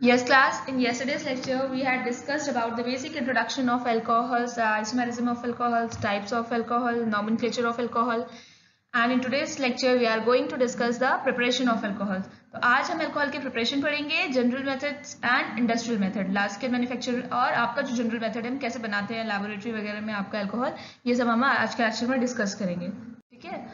Yes, class. In yesterday's lecture, we had discussed about the basic introduction of alcohols, isomerism of alcohols, types of alcohol, nomenclature of alcohol. And in today's lecture, we are going to discuss the preparation of alcohol. तो आज हम alcohol के preparation पढ़ेंगे, general methods and industrial method, large scale manufacture और आपका जो general method है हम कैसे बनाते हैं लैबोरेटरी वगैरह में आपका अल्कोहल, ये सब हम आज के लेक्चर में डिस्कस करेंगे. ठीक है.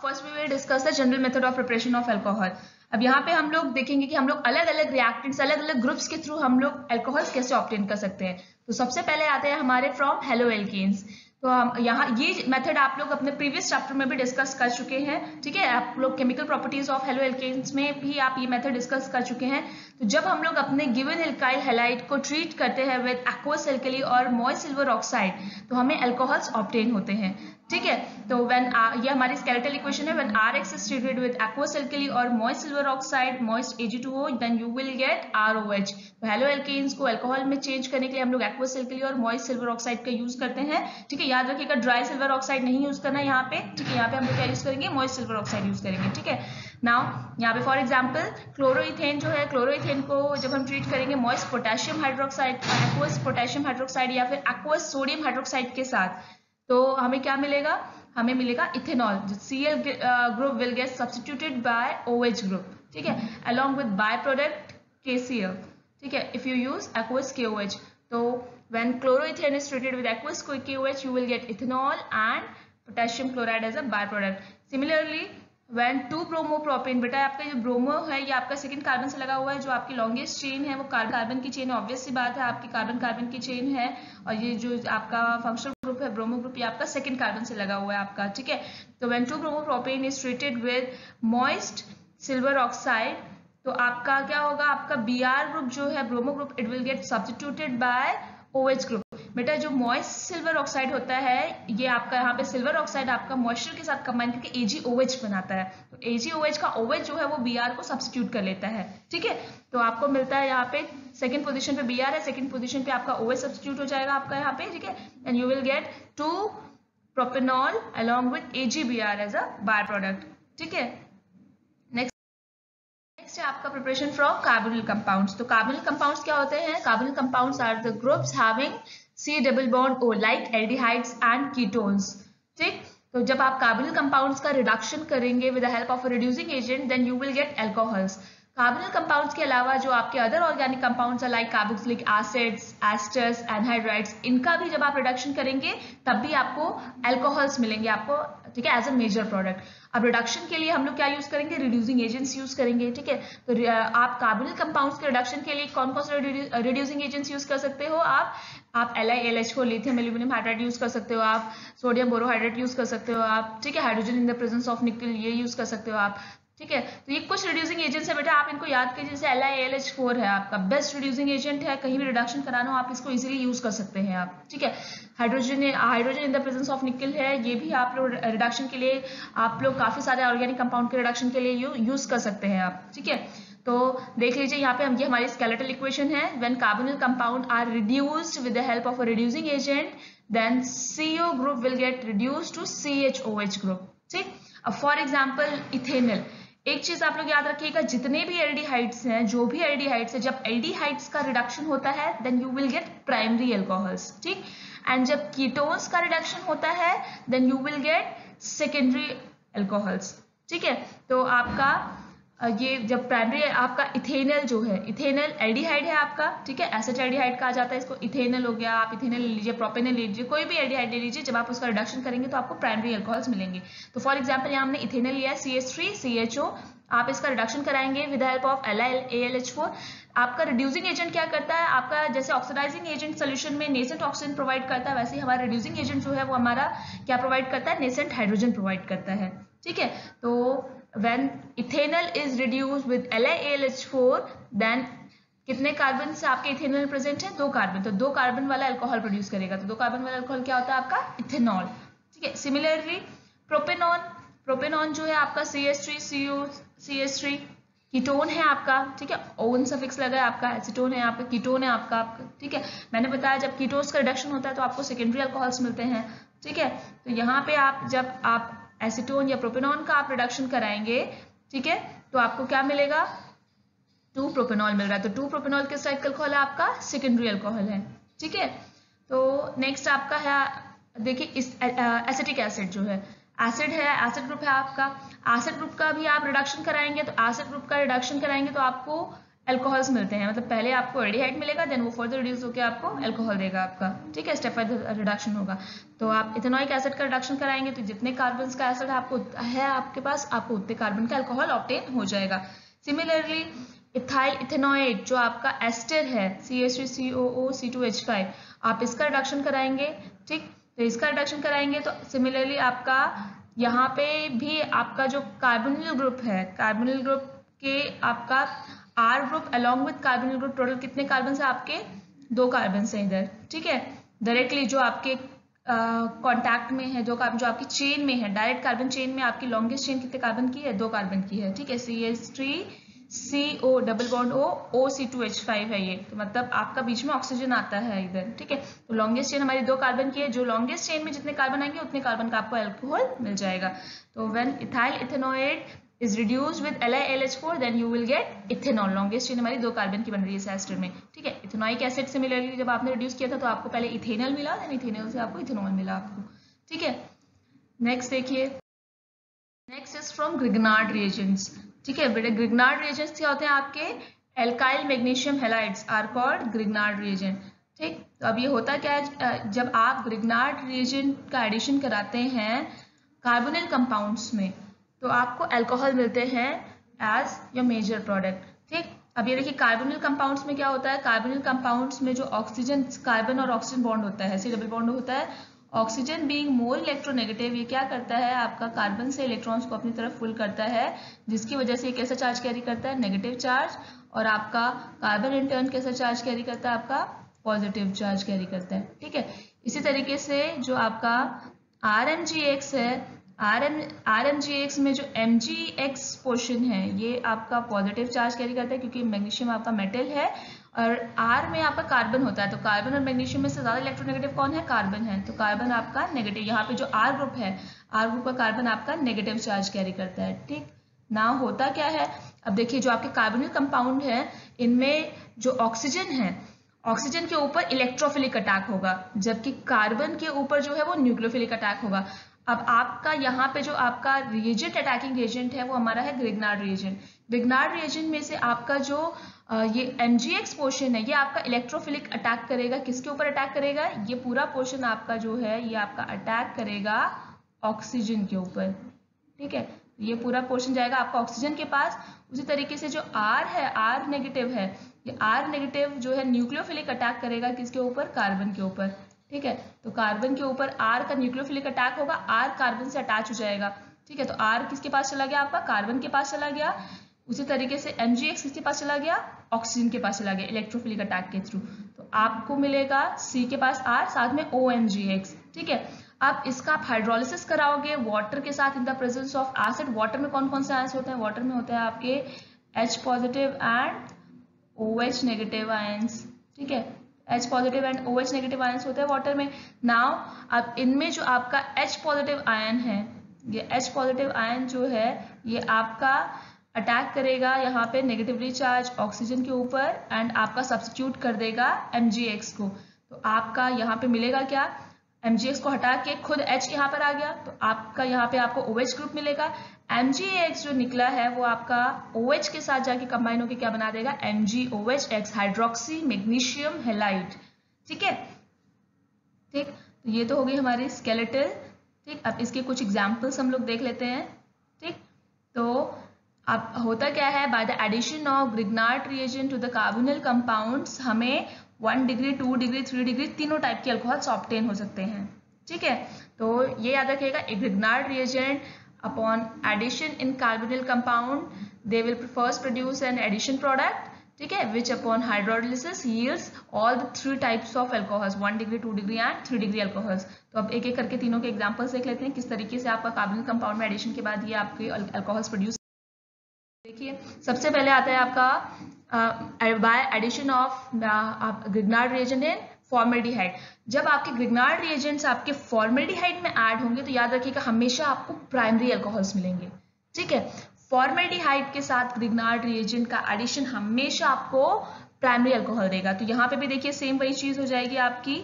First we will discuss the general method of preparation of alcohol. अब यहाँ पे हम लोग देखेंगे कि हम लोग अलग अलग रिएक्टेंट्स, अलग अलग ग्रुप्स के थ्रू हम लोग अल्कोहल्स कैसे ऑब्टेन कर सकते हैं. तो सबसे पहले आते हैं हमारे फ्रॉम हेलोएल्केन्स. तो हम यहाँ ये मेथड आप लोग अपने प्रीवियस चैप्टर में भी डिस्कस कर चुके हैं. ठीक है, आप लोग केमिकल प्रॉपर्टीज ऑफ हेलोएल्केन्स में भी आप ये मेथड डिस्कस कर चुके हैं. तो जब हम लोग अपने गिवन एल्काइल हैलाइड को ट्रीट करते हैं विद एक्वस एल्कली और मॉइस्ट सिल्वर ऑक्साइड, तो हमें अल्कोहल्स ऑब्टेन होते हैं. ठीक है, तो व्हेन ये हमारी स्केलेटल इक्वेशन है. When RX is treated with aqueous alkali or moist silver oxide, moist Ag2O, then you will get ROH. तो हेलो एल्केन्स को अल्कोहल में चेंज करने के लिए हम लोग aqueous alkali और moist silver oxide का यूज करते हैं. ठीक है, याद रखिएगा ड्राई सिल्वर ऑक्साइड नहीं यूज करना यहाँ पे. ठीक है, यहाँ पे हम लोग क्या यूज करेंगे, moist silver oxide यूज करेंगे. ठीक है, नाउ यहाँ पे फॉर एग्जाम्पल क्लोरोइथेन जो है, क्लोरोइथेन को जब हम ट्रीट करेंगे moist potassium hydroxide, aqueous potassium hydroxide या फिर aqueous सोडियम हाइड्रोक्साइड के साथ, तो हमें क्या मिलेगा, हमें मिलेगा ethanol. Cl group will get substituted by OH group. ठीक है, along with by product KCl. ठीक है, if you use aqueous KOH. तो when chloroethane is treated with aqueous KOH, you will get ethanol and potassium chloride as a byproduct. Similarly, when 2-bromopropane, बेटा आपका जो bromo है ये आपका second carbon से लगा हुआ है, जो आपकी लॉन्गेस्ट चेन है वो कार्बन की चेन है. ऑब्वियस सी बात है, आपकी कार्बन की चेन है और ये जो आपका फंक्शनल ग्रुप है ब्रोमो ग्रुप, ये आपका सेकंड कार्बन से लगा हुआ है आपका. ठीक है, तो when 2-bromopropane is treated with moist silver oxide, तो आपका क्या होगा, आपका Br ग्रुप जो है bromo group, it will get substituted by OH group. बेटा जो मॉइस्ट सिल्वर ऑक्साइड होता है, ये आपका यहाँ पे सिल्वर ऑक्साइड आपका मॉइस्चर के साथ कंबाइन करके AgOH बनाता है. तो AgOH का OH जो है वो Br को सब्स्टिट्यूट कर लेता है. ठीक है, तो आपको मिलता है यहाँ पे सेकंड पोजीशन पे Br है, सेकंड पोजीशन पे आपका OH सब्स्टिट्यूट हो जाएगा आपका यहाँ पे. ठीक है, and you will get 2-propanol along with AgBr as a by product. ठीक है, नेक्स्ट है आपका प्रिपरेशन फ्रॉम कार्बोनिल कंपाउंड्स. तो कार्बोनिल कंपाउंड्स क्या होते हैं, carbonyl compounds are the groups having C double bond O like aldehydes and ketones. ठीक, तो जब आप कार्बोनिल कंपाउंड्स का रिडक्शन करेंगे with the help of a reducing agent, then you will get alcohols. Carbonyl compounds के अलावा जो आपके other organic compounds like carboxylic acids, esters, anhydrides, इनका भी जब आप रिडक्शन करेंगे तब भी आपको अल्कोहल्स मिलेंगे आपको. ठीक है, एज अ मेजर प्रोडक्ट. अब रिडक्शन के लिए हम लोग क्या यूज करेंगे, रिड्यूसिंग एजेंट्स यूज करेंगे. ठीक है, तो आप कार्बोनिल कंपाउंड्स के रिडक्शन के लिए कौन कौन से रिड्यूसिंग एजेंट्स यूज कर सकते हो, आप LiLH4 lithium aluminium hydride use कर सकते हो, आप सोडियम बोरोहाइड्रेट यूज कर सकते हो आप. ठीक है, hydrogen in the presence of निकल, ये यूज कर सकते हो आप. ठीक है, तो ये कुछ रिड्यूसिंग एजेंट्स है बेटा, आप इनको याद कीजिए. जैसे LiLH4 है आपका बेस्ट रिड्यूसिंग एजेंट है, कहीं भी रिडक्शन कराना हो आप इसको इजीली यूज कर सकते हैं आप. ठीक है, hydrogen in the presence of निकल है, ये भी आप लोग रिडक्शन के लिए, आप लोग काफी सारे ऑर्गेनिक कंपाउंड के रिडक्शन के लिए यूज कर सकते हैं आप. ठीक है, तो देख लीजिए यहाँ पे हम, ये हमारी स्केलेटल इक्वेशन है. When carbonyl compound are reduced with the help of a reducing agent, then CO group will get reduced to CHOH group. ठीक, अब फॉर एग्जांपल इथेनॉल, एक चीज आप लोग याद रखिएगा, जितने भी एल्डिहाइड्स हैं, जो भी एल्डिहाइड्स है, जब एल्डिहाइड्स का रिडक्शन होता है then you will get primary alcohols. ठीक, एंड जब कीटोन्स का रिडक्शन होता है then you will get secondary alcohols. ठीक है, तो आपका ये जब प्राइमरी आपका इथेनॉल जो है, इथेनॉल एल्डिहाइड है आपका. ठीक है, एसिटाल्डिहाइड कहा जाता है इसको. इथेनॉल हो गया, आप इथेनॉल ले लीजिए, प्रोपेनॉल ले लीजिए, कोई भी एल्डिहाइड ले लीजिए. जब आप उसका रिडक्शन करेंगे तो आपको प्राइमरी अल्कोहल्स मिलेंगे. तो फॉर एग्जांपल यहाँ हमने इथेनॉल लिया है CH3 CHO, आप इसका रिडक्शन कराएंगे विद हेल्प ऑफ LiAlH4. आपका रिड्यूसिंग एजेंट क्या करता है, आपका जैसे ऑक्सीडाइजिंग एजेंट सोल्यूशन में नेसेंट ऑक्सीजन प्रोवाइड करता है, वैसे ही हमारा रिड्यूसिंग एजेंट जो है वो हमारा क्या प्रोवाइड करता है, नेसेंट हाइड्रोजन प्रोवाइड करता है. ठीक है, तो when ethanol is reduced with LiAlH4, then कितने कार्बन से आपके इथेनॉल प्रेजेंट है, 2 कार्बन. तो 2 कार्बन वाला अल्कोहल प्रोड्यूस करेगा. तो 2 कार्बन वाला अल्कोहल क्या होता है आपका, इथेनॉल. ठीक है, सिमिलरली प्रोपेनॉन जो है आपका CH3 कीटोन है आपका. ठीक है, ओन सफिक्स लगा है आपका, एसीटोन है आपका, कीटोन है आपका. ठीक है, मैंने बताया जब कीटोन्स का रिडक्शन होता है तो आपको सेकेंडरी अल्कोहल्स मिलते हैं. ठीक है। तो यहाँ पे आप जब आप एसीटोन या प्रोपेनॉन का आप रिडक्शन कराएंगे, ठीक है, तो आपको क्या मिलेगा, 2 प्रोपेनॉल मिल रहा है। तो 2 प्रोपेनॉल किस टाइप का अल्कोहल है, आपका सेकेंडरी अल्कोहल है, ठीक है। तो नेक्स्ट आपका है, देखिए इस एसिटिक एसिड जो है, एसिड है, एसिड ग्रुप है आपका। एसिड ग्रुप का भी आप रिडक्शन कराएंगे, तो एसिड ग्रुप का रिडक्शन कराएंगे तो आपको अल्कोहल्स मिलते हैं, मतलब पहले आपको एल्डिहाइड मिलेगा, देन वो फर्दर रिड्यूस होकर आपको अल्कोहल देगा आपका, ठीक है, स्टेप वाइज रिडक्शन होगा। तो आप इथेनॉइक एसिड का रिडक्शन कराएंगे तो जितने कार्बन का एसिड आपको है आपके पास, आपको उतने कार्बन का अल्कोहल ऑब्टेन हो जाएगा। सिमिलरली इथाइल इथेनॉइड जो आपका एस्टर है, CH3COO, आप इसका रिडक्शन कराएंगे, ठीक। तो इसका रिडक्शन कराएंगे तो सिमिलरली आपका यहाँ पे भी आपका जो कार्बोनिल ग्रुप है, कार्बोनिल ग्रुप के आपका R group along with carbonyl group, total कितने कार्बन है आपके, 2 कार्बन है इधर, ठीक है। डायरेक्टली जो आपके कॉन्टैक्ट में है, जो आपकी चेन में है, डायरेक्ट कार्बन चेन में आपकी लॉन्गेस्ट चेन कितने कार्बन की है, 2 कार्बन की है, ठीक है। CH3CO double bond O OC2H5 है ये, तो मतलब आपका बीच में ऑक्सीजन आता है इधर, ठीक है। तो लॉन्गेस्ट चेन हमारी 2 कार्बन की है, जो लॉन्गेस्ट चेन में जितने कार्बन आएंगे उतने कार्बन का आपको अल्कोहल मिल जाएगा। तो when ethyl ethanoid is reduced with LiLH4 then you will get ethanol। Longest chain हमारी 2 कार्बन की बन रही है इस एस्टर में, ठीक है। इथेनॉइक एसिड सिमिलरली जब आपने रिड्यूस किया था तो आपको पहले इथेनॉल मिला, देन इथेनॉल से आपको इथेनॉल मिला आपको, ठीक है। नेक्स्ट देखिए, next is from Grignard reagents, ठीक है। बेटे ग्रिग्नार्ड रिएजेंट्स क्या होते हैं आपके, alkyl magnesium halides are called Grignard reagent, ठीक। तो अब ये होता क्या है, जब आप ग्रिग्नार्ड रिएजेंट का एडिशन कराते हैं कार्बोनिल कंपाउंड्स में तो आपको अल्कोहल मिलते हैं एज योर मेजर प्रोडक्ट, ठीक। अब ये देखिए कार्बोनिल कंपाउंड्स में क्या होता है, कार्बोनिल कंपाउंड्स में जो ऑक्सीजन, कार्बन और ऑक्सीजन बॉन्ड होता है, C डबल बॉन्ड होता है, ऑक्सीजन बीइंग मोर इलेक्ट्रोनेगेटिव, ये क्या करता है आपका कार्बन से इलेक्ट्रॉन्स को अपनी तरफ फुल करता है, जिसकी वजह से ये कैसा चार्ज कैरी करता है, नेगेटिव चार्ज, और आपका कार्बन इन टर्न कैसा चार्ज कैरी करता है, आपका पॉजिटिव चार्ज कैरी करता है, ठीक है। इसी तरीके से जो आपका RMGX है, RMGX में जो MGX पोर्शन है ये आपका पॉजिटिव चार्ज कैरी करता है क्योंकि मैग्नीशियम आपका मेटल है, और R में आपका कार्बन होता है, तो कार्बन और मैग्नीशियम में से ज्यादा इलेक्ट्रोनेगेटिव कौन है, कार्बन है, तो कार्बन आपका नेगेटिव, यहाँ पे जो R ग्रुप है, R ग्रुप का कार्बन आपका नेगेटिव चार्ज कैरी करता है, ठीक ना। होता क्या है, अब देखिए जो आपके कार्बोनिल कंपाउंड है इनमें जो ऑक्सीजन है, ऑक्सीजन के ऊपर इलेक्ट्रोफिलिक अटैक होगा, जबकि कार्बन के ऊपर जो है वो न्यूक्लियोफिलिक अटैक होगा। अब आपका यहाँ पे जो आपका रिएजेंट, अटैकिंग रिएजेंट है वो हमारा है ग्रिग्नार्ड रिएजेंट। ग्रिग्नार्ड रिएजेंट में से आपका जो ये MGX पोर्शन है ये आपका इलेक्ट्रोफिलिक अटैक करेगा, किसके ऊपर अटैक करेगा, ये पूरा पोर्शन आपका जो है ये आपका अटैक करेगा ऑक्सीजन के ऊपर, ठीक है। ये पूरा पोर्शन जाएगा आपका ऑक्सीजन के पास। उसी तरीके से जो R है, R नेगेटिव है, ये R नेगेटिव जो है न्यूक्लियोफिलिक अटैक करेगा किसके ऊपर, कार्बन के ऊपर, ठीक है। तो कार्बन के ऊपर R का न्यूक्लियोफिलिक अटैक होगा, R कार्बन से अटैच हो जाएगा, ठीक है। तो R किसके पास चला गया, आपका कार्बन के पास चला गया। उसी तरीके से MGX किसके पास चला गया, ऑक्सीजन के पास चला गया इलेक्ट्रोफिलिक अटैक के थ्रू, तो आपको मिलेगा C के पास R, साथ में OMGX, ठीक है। अब इसका आप हाइड्रोलिसिस कराओगे वाटर के साथ इन the presence of acid. Water में कौन कौन से आयंस होते हैं, वाटर में होता है आपके H positive and OH negative ions, ठीक है। H positive and OH negative ions होते हैं वाटर में। नाउ अब इनमें जो आपका H पॉजिटिव आयन है, ये H पॉजिटिव आयन जो है ये आपका अटैक करेगा यहाँ पे नेगेटिवली चार्ज ऑक्सीजन के ऊपर एंड आपका सब्स्टिट्यूट कर देगा MGX को। तो आपका यहाँ पे मिलेगा क्या, MGX को हटा के खुद H यहाँ पर आ गया, तो आपका यहाँ पे आपको OH ग्रुप मिलेगा। MgX जो निकला है वो आपका OH के साथ जाके कंबाइन होकर क्या बना देगा, MgOH, हाइड्रोक्सी मैग्नीशियम हैलाइड, ठीक है। ठीक, तो ये तो हो गई हमारी स्केलेटल, ठीक। अब इसके कुछ एग्जाम्पल्स हम लोग देख लेते हैं, ठीक। तो अब होता क्या है, by the addition of Grignard reagent to the carbonyl compounds हमें 1 डिग्री 2 डिग्री 3 डिग्री तीनों टाइप के अल्कोहल्स ऑब्टेन हो सकते हैं, ठीक है। तो ये याद रखिएगा, a Grignard reagent upon addition in carbonyl compound they will first produce an addition product, ठीक है, which upon hydrolysis yields all the 3 types of alcohols, 1 degree 2 degree and 3 degree alcohols। तो अब एक एक करके तीनों के एग्जांपल्स देख लेते हैं किस तरीके से आपका कार्बोनिल कंपाउंड में एडिशन के बाद ये आपके अल्कोहल्स प्रोड्यूस। देखिए सबसे पहले आता है आपका by addition of Grignard reagent in formaldehyde. जब आपके ग्रिग्नार्ड रिएजेंट्स आपके फॉर्मेल्डिहाइड में ऐड होंगे तो याद रखिएगा हमेशा आपको प्राइमरी अल्कोहल्स मिलेंगे, ठीक है। फॉर्मेल्डिहाइड के साथ ग्रिग्नार्ड रिएजेंट का एडिशन हमेशा आपको प्राइमरी अल्कोहल देगा। तो यहाँ पे भी देखिए सेम वही चीज हो जाएगी आपकी,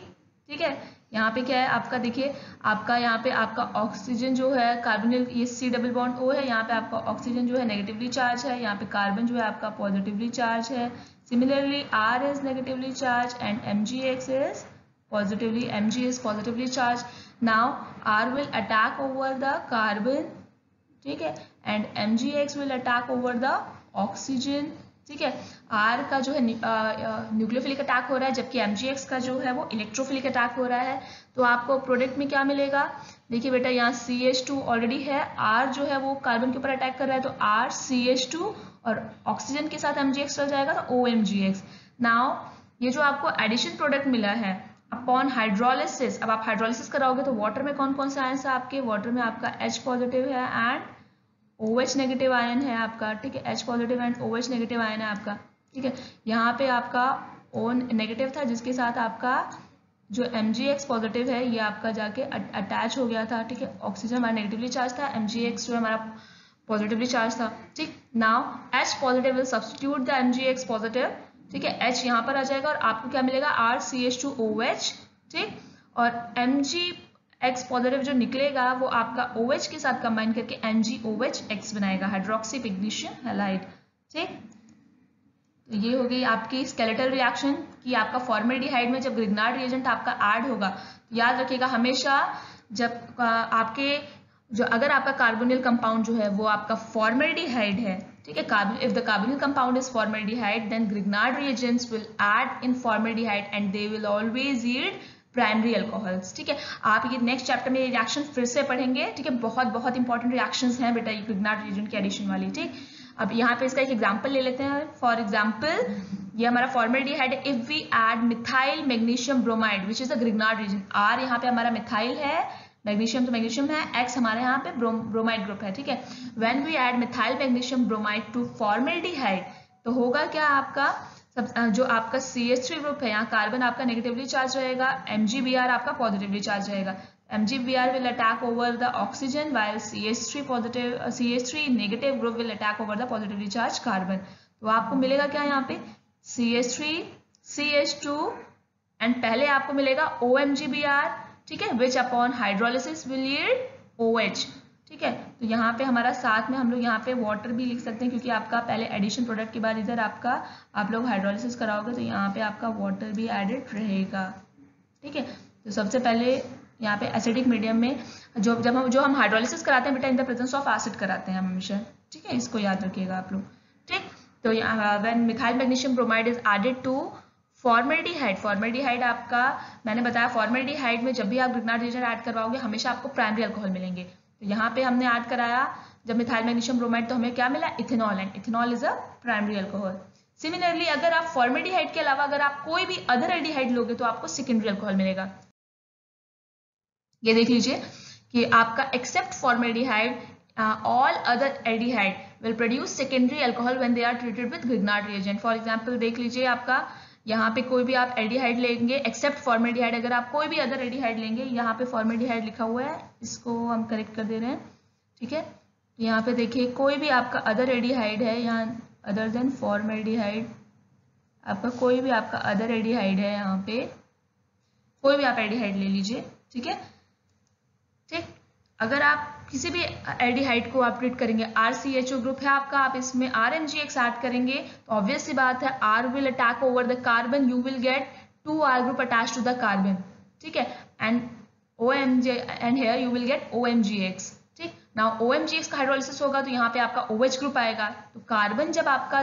ठीक है। यहाँ पे क्या है आपका, देखिए आपका यहाँ पे आपका ऑक्सीजन जो है कार्बोनिल, ये C डबल बॉन्ड O है, यहाँ पे आपका ऑक्सीजन जो है नेगेटिवली चार्ज है, यहाँ पे कार्बन जो है आपका पॉजिटिवली चार्ज है। Similarly R is negatively charged and MgX is positively charged. Now R will attack over the carbon, ठीक है, and MgX will attack over the oxygen, ठीक है। R का जो है न्यूक्लियोफिलिक अटैक हो रहा है, जबकि MgX का जो है वो इलेक्ट्रोफिलिक अटैक हो रहा है। तो आपको प्रोडक्ट में क्या मिलेगा, देखिए बेटा यहाँ CH2 ऑलरेडी है, R जो है वो कार्बन के ऊपर अटैक कर रहा है, तो R CH2 और ऑक्सीजन के साथ MgX चल जाएगा तो OMgX। नाउ ये जो आपको एडिशन प्रोडक्ट मिला है अपॉन हाइड्रोलिसिस, अब आप हाइड्रोलिसिस कराओगे तो वाटर में कौन कौन से आयन है आपके, वाटर में आपका H पॉजिटिव है एंड OH नेगेटिव आयन है आपका, ठीक है, H positive and OH negative ion है आपका, ठीक है। यहाँ पे आपका O नेगेटिव था जिसके साथ आपका जो MgX पॉजिटिव है ये आपका जाके अटैच हो गया था, ठीक है। ऑक्सीजन हमारा नेगेटिवली चार्ज था, MgX जो है हमारा पॉजिटिवली चार्ज था, ठीक। Now H positive will substitute the MgX positive, ठीक है, H यहाँ पर आ जाएगा और आपको क्या मिलेगा RCH2OH, ठीक। और MgX पॉजिटिव जो निकलेगा वो आपका OH के साथ कंबाइन करके MgOHX बनाएगा, हाइड्रोक्सी मैग्नीशियम हैलाइड, ठीक। तो ये हो गई आपकी स्केलेटल रिएक्शन कि आपका फॉर्मेल्डिहाइड में जब ग्रिग्नार्ड रिएजेंट आपका ऐड होगा तो याद रखिएगा हमेशा जब आपके जो अगर आपका कार्बोनिल कंपाउंड जो है वो आपका फॉर्मेल्डिहाइड है, ठीक है, if the carbonyl compound is formaldehyde then Grignard reagents will add in formaldehyde and they will always yield primary alcohols, ठीक है। आप ये नेक्स्ट चैप्टर में ये रिएक्शन फिर से पढ़ेंगे, ठीक है, बहुत बहुत इंपॉर्टेंट रिएक्शंस हैं बेटा ये ग्रिग्नार्ड रिएजेंट की एडिशन वाली, ठीक। अब यहाँ पे इसका एक एग्जांपल ले लेते हैं। फॉर एग्जांपल ये हमारा फॉर्मेल्डिहाइड है, if we add methyl magnesium bromide which is the Grignard reagent, R यहाँ पे हमारा मिथाइल है, मैग्नीशियम तो मैग्नीशियम है, X हमारे यहाँ पे ब्रोमाइड ग्रुप है, ठीक है। When we add methyl magnesium bromide to formaldehyde तो होगा क्या आपका जो आपका CH3 ग्रुप है, यहाँ कार्बन आपका नेगेटिवली चार्ज रहेगा, MgBr आपका पॉजिटिवली चार्ज रहेगा। MgBr will attack over the oxygen while CH3 negative group will attack over the positively charged carbon। तो आपको मिलेगा क्या यहाँ पे CH3 CH2 एंड पहले आपको मिलेगा OMgBr, ठीक है, which upon hydrolysis will yield OH, ठीक है। तो यहाँ पे हमारा साथ में हम लोग यहाँ पे वाटर भी लिख सकते हैं क्योंकि आपका पहले एडिशन प्रोडक्ट के बाद इधर आपका आप लोग हाइड्रोलिसिस कराओगे तो यहाँ पे आपका वाटर भी एडेड रहेगा, ठीक है। तो सबसे पहले यहाँ पे एसिडिक मीडियम में जो हम हाइड्रोलिसिस कराते हैं बेटा इन द प्रेजेंस ऑफ एसिड कराते हैं हम हमेशा, ठीक है, इसको याद रखिएगा आप लोग, ठीक। तो when methyl magnesium bromide is added to formaldehyde आपका मैंने बताया फॉर्मेल्डिहाइड में जब भी आप ग्रिग्नार्ड रिएजेंट ऐड करवाओगे हमेशा आपको प्राइमरी अल्कोहल मिलेंगे। तो यहाँ पे हमने ऐड कराया जब मिथाइल मैग्नीशियम ब्रोमाइड तो हमें क्या मिला ethanol, and ethanol is a primary alcohol. Similarly अगर आप फॉर्मेल्डिहाइड के अलावा अगर आप कोई भी अदर एल्डिहाइड लोगे तो आपको सेकेंडरी अल्कोहल मिलेगा। ये देख लीजिए कि आपका except formaldehyde all other aldehyde will produce secondary alcohol when they are treated with Grignard reagent. For example देख लीजिए आपका यहाँ पे कोई भी आप एल्डिहाइड लेंगे एक्सेप्ट फॉर्मेल्डिहाइड, अगर आप कोई भी अदर एल्डिहाइड लेंगे, यहाँ पे फॉर्मेल्डिहाइड लिखा हुआ है, इसको हम करेक्ट कर दे रहे हैं, ठीक है। यहाँ पे देखिए कोई भी आपका अदर एल्डिहाइड है यहाँ अदर देन फॉर्मेल्डिहाइड, आपका कोई भी आपका अदर एल्डिहाइड है, यहाँ पे कोई भी आप एल्डिहाइड ले लीजिए, ठीक है, ठीक। अगर आप किसी भी एल्डिहाइड को आप ट्रीट करेंगे, RCHO ग्रुप है आपका, आप इसमें RMgX ऐड करेंगे तो ऑब्वियस सी बात है R will attack over the carbon, you will get 2R group attach to the carbon, ठीक है, and here you will get OMgX, ठीक। नाउ OMgX का हाइड्रोलिसिस होगा तो यहाँ पे आपका OH ग्रुप आएगा। तो कार्बन जब आपका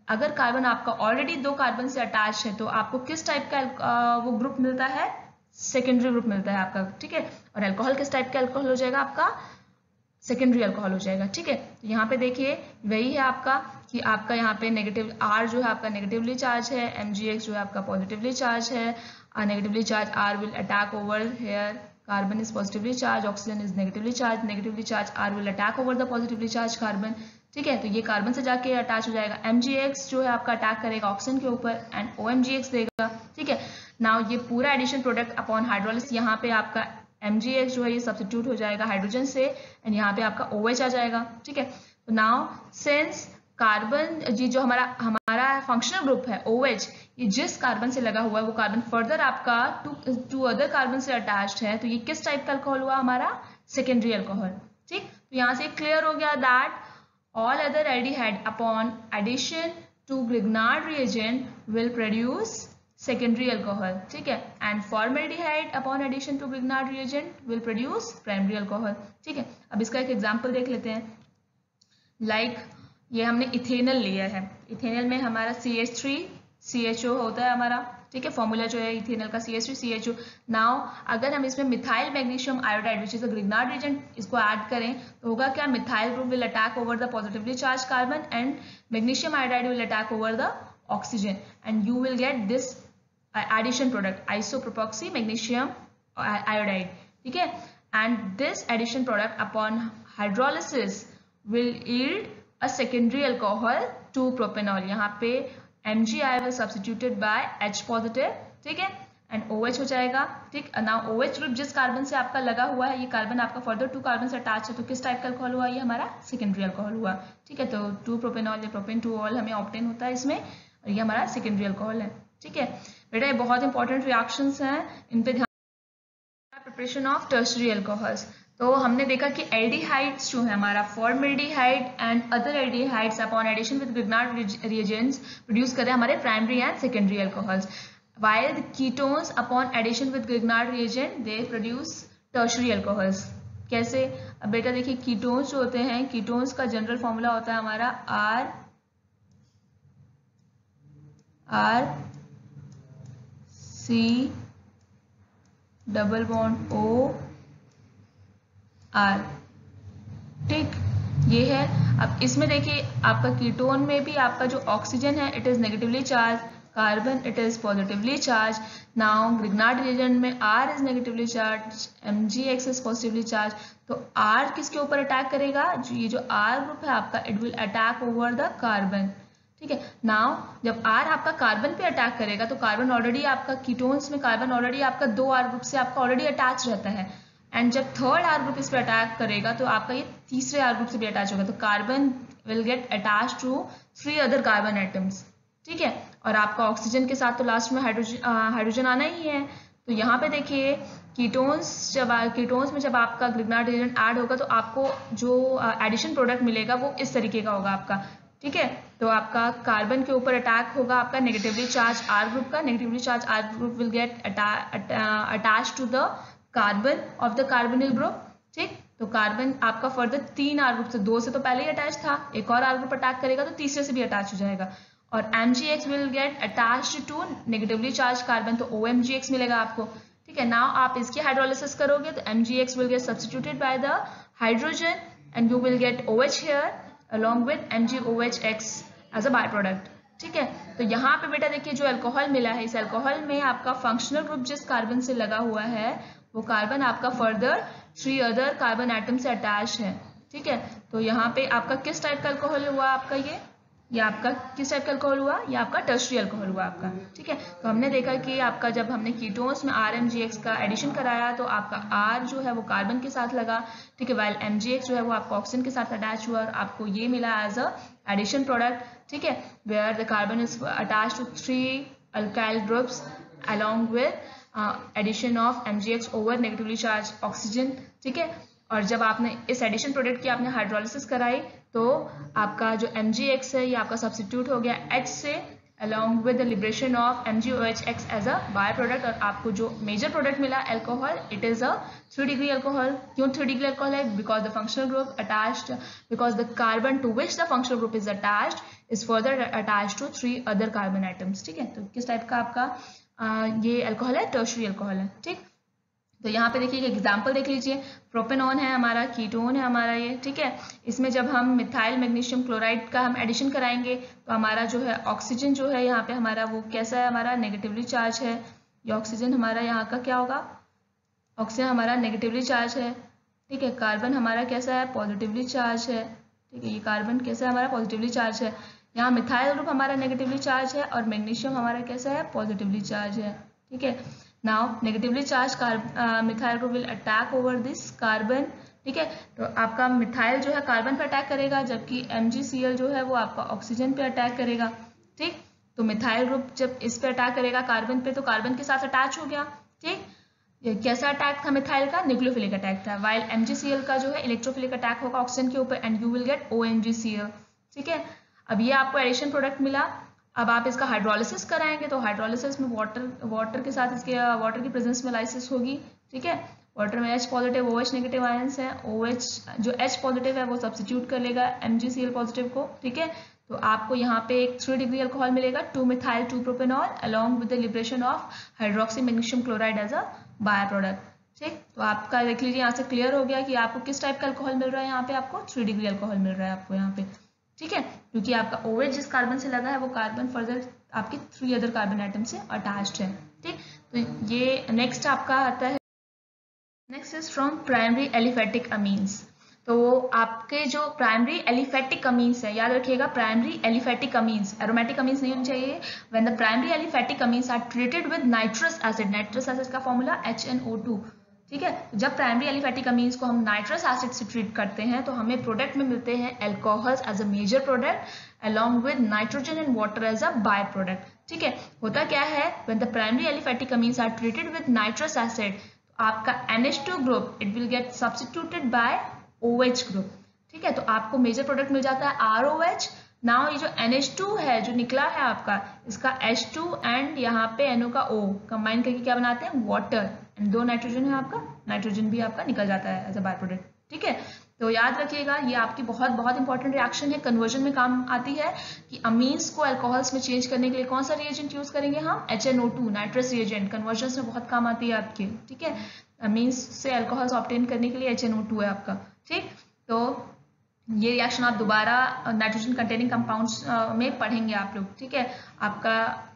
अगर कार्बन आपका ऑलरेडी 2 कार्बन से अटैच है तो आपको किस टाइप का वो ग्रुप मिलता है, सेकेंडरी ग्रुप मिलता है आपका, ठीक है। और अल्कोहल किस टाइप का अल्कोहल हो जाएगा आपका सेकेंडरी अल्कोहल हो जाएगा, ठीक है। तो यहाँ पे देखिए वही है आपका कि आपका यहाँ पे नेगेटिव R जो है आपका नेगेटिवली चार्ज है, MgX जो है आपका पॉजिटिवली चार्ज है, negatively charge R will attack over here, carbon is positively charge, oxygen is negatively charge R will attack over the positively charge carbon, ठीक है। तो ये कार्बन से जाके अटैच हो जाएगा, MgX जो है आपका अटैक करेगा ऑक्सीजन के ऊपर एंड OMgX देगा, ठीक है। नाउ ये पूरा एडिशन प्रोडक्ट अपॉन हाइड्रोलिसिस, यहाँ पे आपका MgX जो है ये सब्स्टिट्यूट हो जाएगा हाइड्रोजन से एंड यहाँ पे आपका OH आ जाएगा, ठीक है। तो नाउ सिंस कार्बन ये जो हमारा फंक्शनल ग्रुप है OH, ये जिस कार्बन से लगा हुआ है वो कार्बन फर्दर आपका टू अदर कार्बन से अटैच्ड है, तो ये किस टाइप का अल्कोहल हुआ हमारा, सेकेंडरी अल्कोहल, ठीक। तो यहाँ से क्लियर हो गया that all other aldehyde upon addition to Grignard reagent will produce secondary alcohol, ठीक है, and formaldehyde upon addition to Grignard reagent will produce primary alcohol, ठीक है। अब इसका एक एग्जांपल देख लेते हैं। लाइक ये हमने इथेनल लिया है, इथेनल में हमारा CH3CHO होता है हमारा, ठीक है, फॉर्मूला जो है इथेनल का CH3CHO। नाउ अगर हम इसमें methyl magnesium iodide which is a Grignard reagent इसको ऐड करें तो होगा क्या, methyl group will attack over the positively charge carbon and magnesium iodide will attack over the oxygen and you will get this addition product isopropoxy magnesium iodide, ठीक है। And this addition product upon hydrolysis will yield a secondary alcohol two propanol, यहाँ पे MgI will substituted by H positive, ठीक है, and OH हो जाएगा, ठीक। Now OH group जिस कार्बन से आपका लगा हुआ है, ये कार्बन आपका फर्दर 2 कार्बन से अटैच है, तो किस टाइप का अल्कोहल हुआ, ये हमारा सेकेंडरी अल्कोहल हुआ, ठीक है। तो 2-प्रोपेनॉल या प्रोपेन 2-ऑल हमें ऑब्टेन होता है इसमें, और ये हमारा सेकेंडरी अल्कोहल है, ठीक है। बेटा ये बहुत इंपॉर्टेंट रिएक्शंस हैं, इन पे ध्यान। प्रिपरेशन ऑफ टर्शरी अल्कोहल्स, तो हमने देखा कि एल्डिहाइड्स जो है हमारा formaldehyde and other aldehydes upon addition with Grignard reagents produce करें हमारे primary and secondary alcohols, while the ketones upon addition with Grignard reagent they produce tertiary alcohols। कैसे, अब बेटा देखिए कीटोन्स जो होते हैं, कीटोन्स का जनरल फॉर्मूला होता है हमारा RC double bond O R, ठीक, ये है। अब इसमें देखिए आपका कीटोन में भी आपका जो ऑक्सीजन है it is negatively charge, carbon it is positively charge. Now Grignard reagent में R is negatively charge, MgX is positively charge, तो R किसके ऊपर अटैक करेगा, ये जो R ग्रुप है आपका it will attack over the carbon, ठीक है। नाउ जब R आपका कार्बन पे अटैक करेगा तो कार्बन ऑलरेडी आपका कीटोन्स में कार्बन ऑलरेडी आपका 2 R ग्रुप से आपका ऑलरेडी अटैच रहता है, एंड जब थर्ड R ग्रुप इस पे अटैक करेगा तो आपका ये तीसरे R ग्रुप से भी अटैच होगा, तो carbon will get attach to 3 other carbon atoms, ठीक है। और आपका ऑक्सीजन के साथ तो लास्ट में हाइड्रोजन आना ही है। तो यहाँ पे देखिए कीटोन्स में जब आपका ग्रिग्नार्ड रिएजेंट ऐड होगा तो आपको जो एडिशन प्रोडक्ट मिलेगा वो इस तरीके का होगा आपका, ठीक है। तो आपका कार्बन के ऊपर अटैक होगा आपका नेगेटिवली चार्ज R ग्रुप का, negatively charge R group will get attach to the carbon of the carbonyl group, ठीक। तो कार्बन आपका फर्दर 3 R ग्रुप से, 2 से तो पहले ही अटैच था, एक और R ग्रुप अटैक करेगा तो तीसरे से भी अटैच हो जाएगा, और MgX will get attached to negatively charge carbon, तो OMgX मिलेगा आपको, ठीक है। नाउ आप इसकी हाइड्रोलिसिस करोगे तो MgX will get substituted by the hydrogen and you will gate OH here along with MgOHX as a byproduct, ठीक है। तो यहाँ पे बेटा देखिए जो अल्कोहल मिला है, इस अल्कोहल में आपका फंक्शनल ग्रुप जिस कार्बन से लगा हुआ है वो कार्बन आपका फर्दर 3 अदर कार्बन एटम से अटैच है, ठीक है। तो यहाँ पे आपका किस टाइप का अल्कोहल हुआ आपका, ये आपका किस टाइप का अल्कोहल हुआ, ये आपका टर्शरी अल्कोहल हुआ आपका, ठीक है। तो हमने देखा कि आपका जब हमने कीटोन्स में RMgX का एडिशन कराया तो आपका R जो है वो कार्बन के साथ लगा, ठीक है, वाइल MgX जो है वो आपका ऑक्सीजन के साथ अटैच हुआ और आपको ये मिला एज अ एडिशन प्रोडक्ट, ठीक है, where the carbon is attach to 3 alkyl groups along with addition of MgX over negatively charge oxygen, ठीक है। और जब आपने इस एडिशन प्रोडक्ट की आपने हाइड्रोलिसिस कराई तो आपका जो MgX है ये आपका सब्स्टिट्यूट हो गया H से along with the liberation of MgOHX as a by product, और आपको जो मेजर प्रोडक्ट मिला alcohol it is a 3 degree alcohol. क्यों 3 डिग्री अल्कोहल है, because the functional group attached, because the carbon to which the functional group is attached is further attached to 3 other carbon atoms, ठीक है। तो किस type का आपका ये alcohol है, टर्शरी अल्कोहल है, ठीक। तो यहाँ पे देखिए एग्जाम्पल देख लीजिए, प्रोपेनॉन है हमारा, कीटोन है हमारा ये, ठीक है। इसमें जब हम मिथाइल मैग्नीशियम क्लोराइड का हम एडिशन कराएंगे तो हमारा जो है ऑक्सीजन जो है यहाँ पे हमारा वो कैसा है, हमारा नेगेटिवली चार्ज है, ये ऑक्सीजन हमारा यहाँ का क्या होगा, ऑक्सीजन हमारा नेगेटिवली चार्ज है, ठीक है। कार्बन हमारा कैसा है, पॉजिटिवली चार्ज है, ठीक है, ये कार्बन कैसा है हमारा पॉजिटिवली चार्ज है। यहाँ मिथाइल ग्रुप हमारा नेगेटिवली चार्ज है और मैग्नीशियम हमारा कैसा है, पॉजिटिवली चार्ज है, ठीक है। Now negatively charge methyl group will attack over this carbon, ठीक है। तो आपका मिथाइल जो है कार्बन पे अटैक करेगा, जबकि MgCl जो है वो आपका ऑक्सीजन पे अटैक करेगा, ठीक। तो मिथाइल ग्रुप जब इस पे अटैक करेगा कार्बन पे, तो कार्बन के साथ अटैच हो गया, ठीक। ये कैसा अटैक था मिथाइल का? न्यूक्लियोफिलिक अटैक था। वाइल MgCl का जो है इलेक्ट्रोफिलिक अटैक होगा ऑक्सीजन के ऊपर and you will gate ONGCl, ठीक है। अब ये आपको एडिशन प्रोडक्ट मिला। अब आप इसका हाइड्रोलिसिस कराएंगे, तो हाइड्रोलिसिस में वाटर के साथ इसके वाटर की प्रेजेंस में लाइसिस होगी, ठीक है। वाटर में H positive OH negative ions हैं, OH जो H पॉजिटिव है वो सब्स्टिट्यूट कर लेगा MgCl पॉजिटिव को, ठीक है। तो आपको यहाँ पे एक 3 डिग्री अल्कोहल मिलेगा two methyl two propanol along with the liberation of hydroxy magnesium chloride as a by product, ठीक। तो आपका देख लीजिए यहाँ से क्लियर हो गया कि आपको किस टाइप का अल्कोहल मिल रहा है। यहाँ पे आपको 3 डिग्री अल्कोहल मिल रहा है आपको यहाँ पे, ठीक है, क्योंकि आपका OH जिस कार्बन से लगा है वो कार्बन फर्दर आपके 3 अदर कार्बन आइटम से अटैच्ड है, ठीक। तो ये नेक्स्ट आपका आता है, next is from primary aliphatic amines. तो आपके जो प्राइमरी एलिफेटिक अमीन्स है, याद रखिएगा primary aliphatic amines, aromatic amines नहीं होनी चाहिए। When the primary aliphatic amines are treated with nitrous acid, nitrous acid का फॉर्मूला HNO2, ठीक है। जब प्राइमरी एलिफेटिक अमीन्स को हम नाइट्रस एसिड से ट्रीट करते हैं तो हमें प्रोडक्ट में मिलते हैं alcohols as a major product along with nitrogen and water as a by product, ठीक है। होता क्या है, when the primary aliphatic amines are treated with nitrous acid, आपका NH2 group it will get substituted by OH group, ठीक है। तो आपको मेजर प्रोडक्ट मिल जाता है ROH। नाउ ये जो NH2 है जो निकला है आपका, इसका H2 एंड यहाँ पे NO का O कंबाइन करके क्या बनाते हैं, वाटर, एंड 2 नाइट्रोजन है आपका, नाइट्रोजन भी आपका निकल जाता है एज अ बाय प्रोडक्ट, ठीक है। तो याद रखिएगा ये आपकी बहुत बहुत इंपॉर्टेंट रिएक्शन है, कन्वर्जन में काम आती है कि अमीन्स को अल्कोहल्स में चेंज करने के लिए कौन सा रिएजेंट यूज करेंगे हम, HNO2 नाइट्रस रिएजेंट, कन्वर्जन में बहुत काम आती है आपके, ठीक है। अमीन्स से अल्कोहल्स ऑब्टेन करने के लिए HNO2 है आपका, ठीक। तो ये रिएक्शन आप दोबारा नाइट्रोजन कंटेनिंग कंपाउंड्स में पढ़ेंगे आप लोग, ठीक है। आपका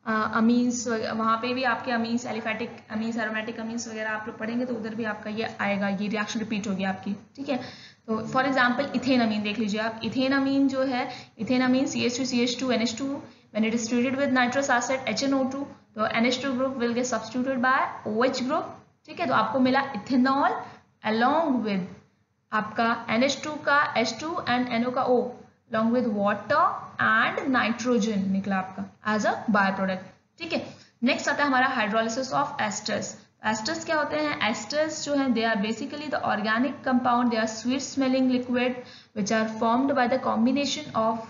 अमीन्स वहाँ पे भी आपके amines aliphatic amines aromatic amines वगैरह आप लोग पढ़ेंगे तो उधर भी आपका ये आएगा, ये रिएक्शन रिपीट होगी आपकी, ठीक है। तो फॉर एग्जांपल इथेन अमीन देख लीजिए आप, इथेन अमीन जो है, ethane amine CH3CH2 NH2 when it is treated with nitrous acid HNO2, तो NH2 group will get substituted by OH group, ठीक है। तो आपको मिला इथेनॉल अलॉन्ग विद आपका NH2 का H2 एंड NO का O along with water and nitrogen निकला आपका एज अ बाय प्रोडक्ट, ठीक है। नेक्स्ट आता है हमारा हाइड्रोलिसिस ऑफ एस्टर्स। एस्टर्स क्या होते हैं, एस्टर्स जो हैं they are basically the organic compound, they are sweet smelling liquid which are formed by the combination of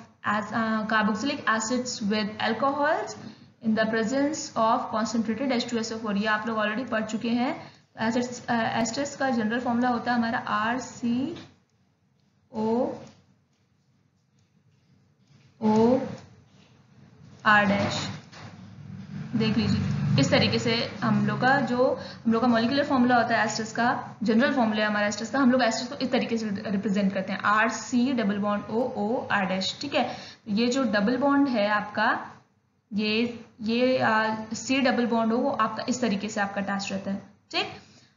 carboxylic acids with alcohols in the presence of concentrated H2SO4। ये आप लोग already पढ़ चुके हैं। एस्टर्स का general formula होता है हमारा RCOOR'। देख लीजिए इस तरीके से हम लोग का मॉलिक्यूलर फॉर्मूला होता है एस्टर्स का, जनरल फॉर्मूला है हमारा एस्टर्स का। हम लोग एस्टर्स को इस तरीके से रिप्रेजेंट करते हैं RC''OOR'', ठीक है। ये जो डबल बॉन्ड है आपका, ये C डबल बॉन्ड हो वो आपका इस तरीके से आपका अटैच रहता है, ठीक।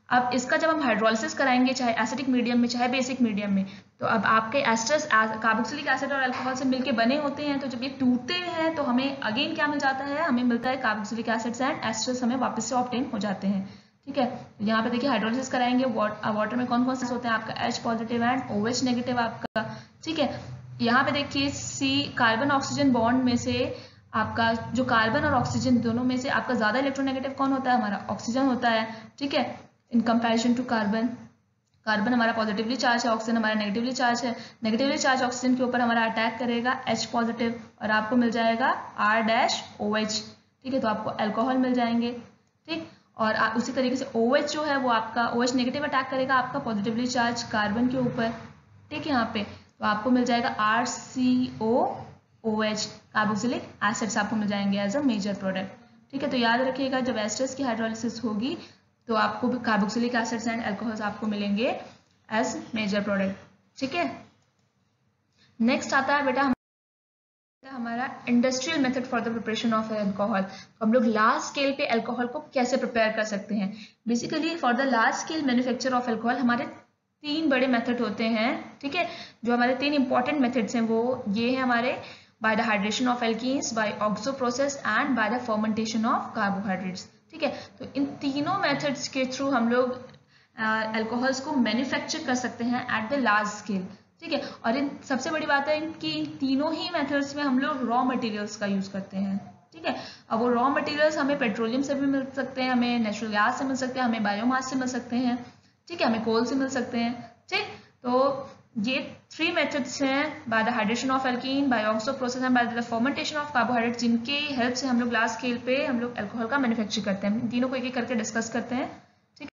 अब इसका जब हम हाइड्रोलिसिस कराएंगे चाहे एसिडिक मीडियम में चाहे बेसिक मीडियम में, तो अब आपके एस्टर्स कार्बोक्सिलिक एसिड और अल्कोहल से मिलके बने होते हैं, तो जब ये टूटते हैं तो हमें अगेन क्या मिल जाता है, हमें मिलता है कार्बोक्सिलिक एसिड्स एंड एस्टर्स हमें वापस से ऑब्टेन हो जाते हैं, ठीक है। यहाँ पे देखिए हाइड्रोलिसिस कराएंगे, वाटर में कौन कौन से होते हैं आपका H positive and OH negative आपका, ठीक है। यहाँ पे देखिए C कार्बन ऑक्सीजन बॉन्ड में से आपका जो कार्बन और ऑक्सीजन दोनों में से आपका ज्यादा इलेक्ट्रोनेगेटिव कौन होता है, हमारा ऑक्सीजन होता है, ठीक है, in comparison to carbon. Carbon हमारा पॉजिटिवली चार्ज है, ऑक्सीजन हमारा नेगेटिवली चार्ज है। नेगेटिवली चार्ज ऑक्सीजन के ऊपर हमारा अटैक करेगा H पॉजिटिव और आपको मिल जाएगा R'OH, ठीक है। तो आपको अल्कोहल मिल जाएंगे, ठीक। और उसी तरीके से OH जो है वो आपका OH नेगेटिव अटैक करेगा आपका पॉजिटिवली चार्ज कार्बन के ऊपर, ठीक है। यहाँ पे तो आपको मिल जाएगा RCOOH, कार्बोक्सिलिक एसिड्स आपको मिल जाएंगे एज अ मेजर प्रोडक्ट, ठीक है। तो याद रखिएगा जब एस्टर्स की हाइड्रोलिसिस होगी तो आपको भी कार्बोक्सिलिक एसिड्स एंड अल्कोहल्स आपको मिलेंगे एज मेजर प्रोडक्ट, ठीक है। नेक्स्ट आता है बेटा हमारा industrial method for the preparation of alcohol. हम लोग लार्ज स्केल पे अल्कोहल को कैसे प्रिपेयर कर सकते हैं। Basically for the large scale manufacture of alcohol हमारे 3 बड़े मेथड होते हैं, ठीक है। जो हमारे 3 इंपॉर्टेंट मेथड्स हैं वो ये हैं हमारे, by the hydration of alkenes, by oxo process and by the fermentation of carbohydrates, ठीक है। तो इन तीनों मेथड्स के थ्रू हम लोग अल्कोहल्स को मैन्युफैक्चर कर सकते हैं एट द लार्ज स्केल, ठीक है। और इन सबसे बड़ी बात है कि तीनों ही मेथड्स में हम लोग रॉ मटेरियल्स का यूज करते हैं, ठीक है। अब वो रॉ मटेरियल्स हमें पेट्रोलियम से भी मिल सकते हैं, हमें नेचुरल गैस से मिल सकते हैं, हमें बायोमास से मिल सकते हैं, ठीक है, हमें कोल से मिल सकते हैं, ठीक। तो ये 3 मेथड्स हैं, by the hydration of alkene, by oxo process and by the fermentation of carbohydrate, जिनके हेल्प से हम लोग लार्ज स्केल पे हम लोग अल्कोहल का मैन्युफैक्चर करते हैं। तीनों को एक एक करके डिस्कस करते हैं, ठीक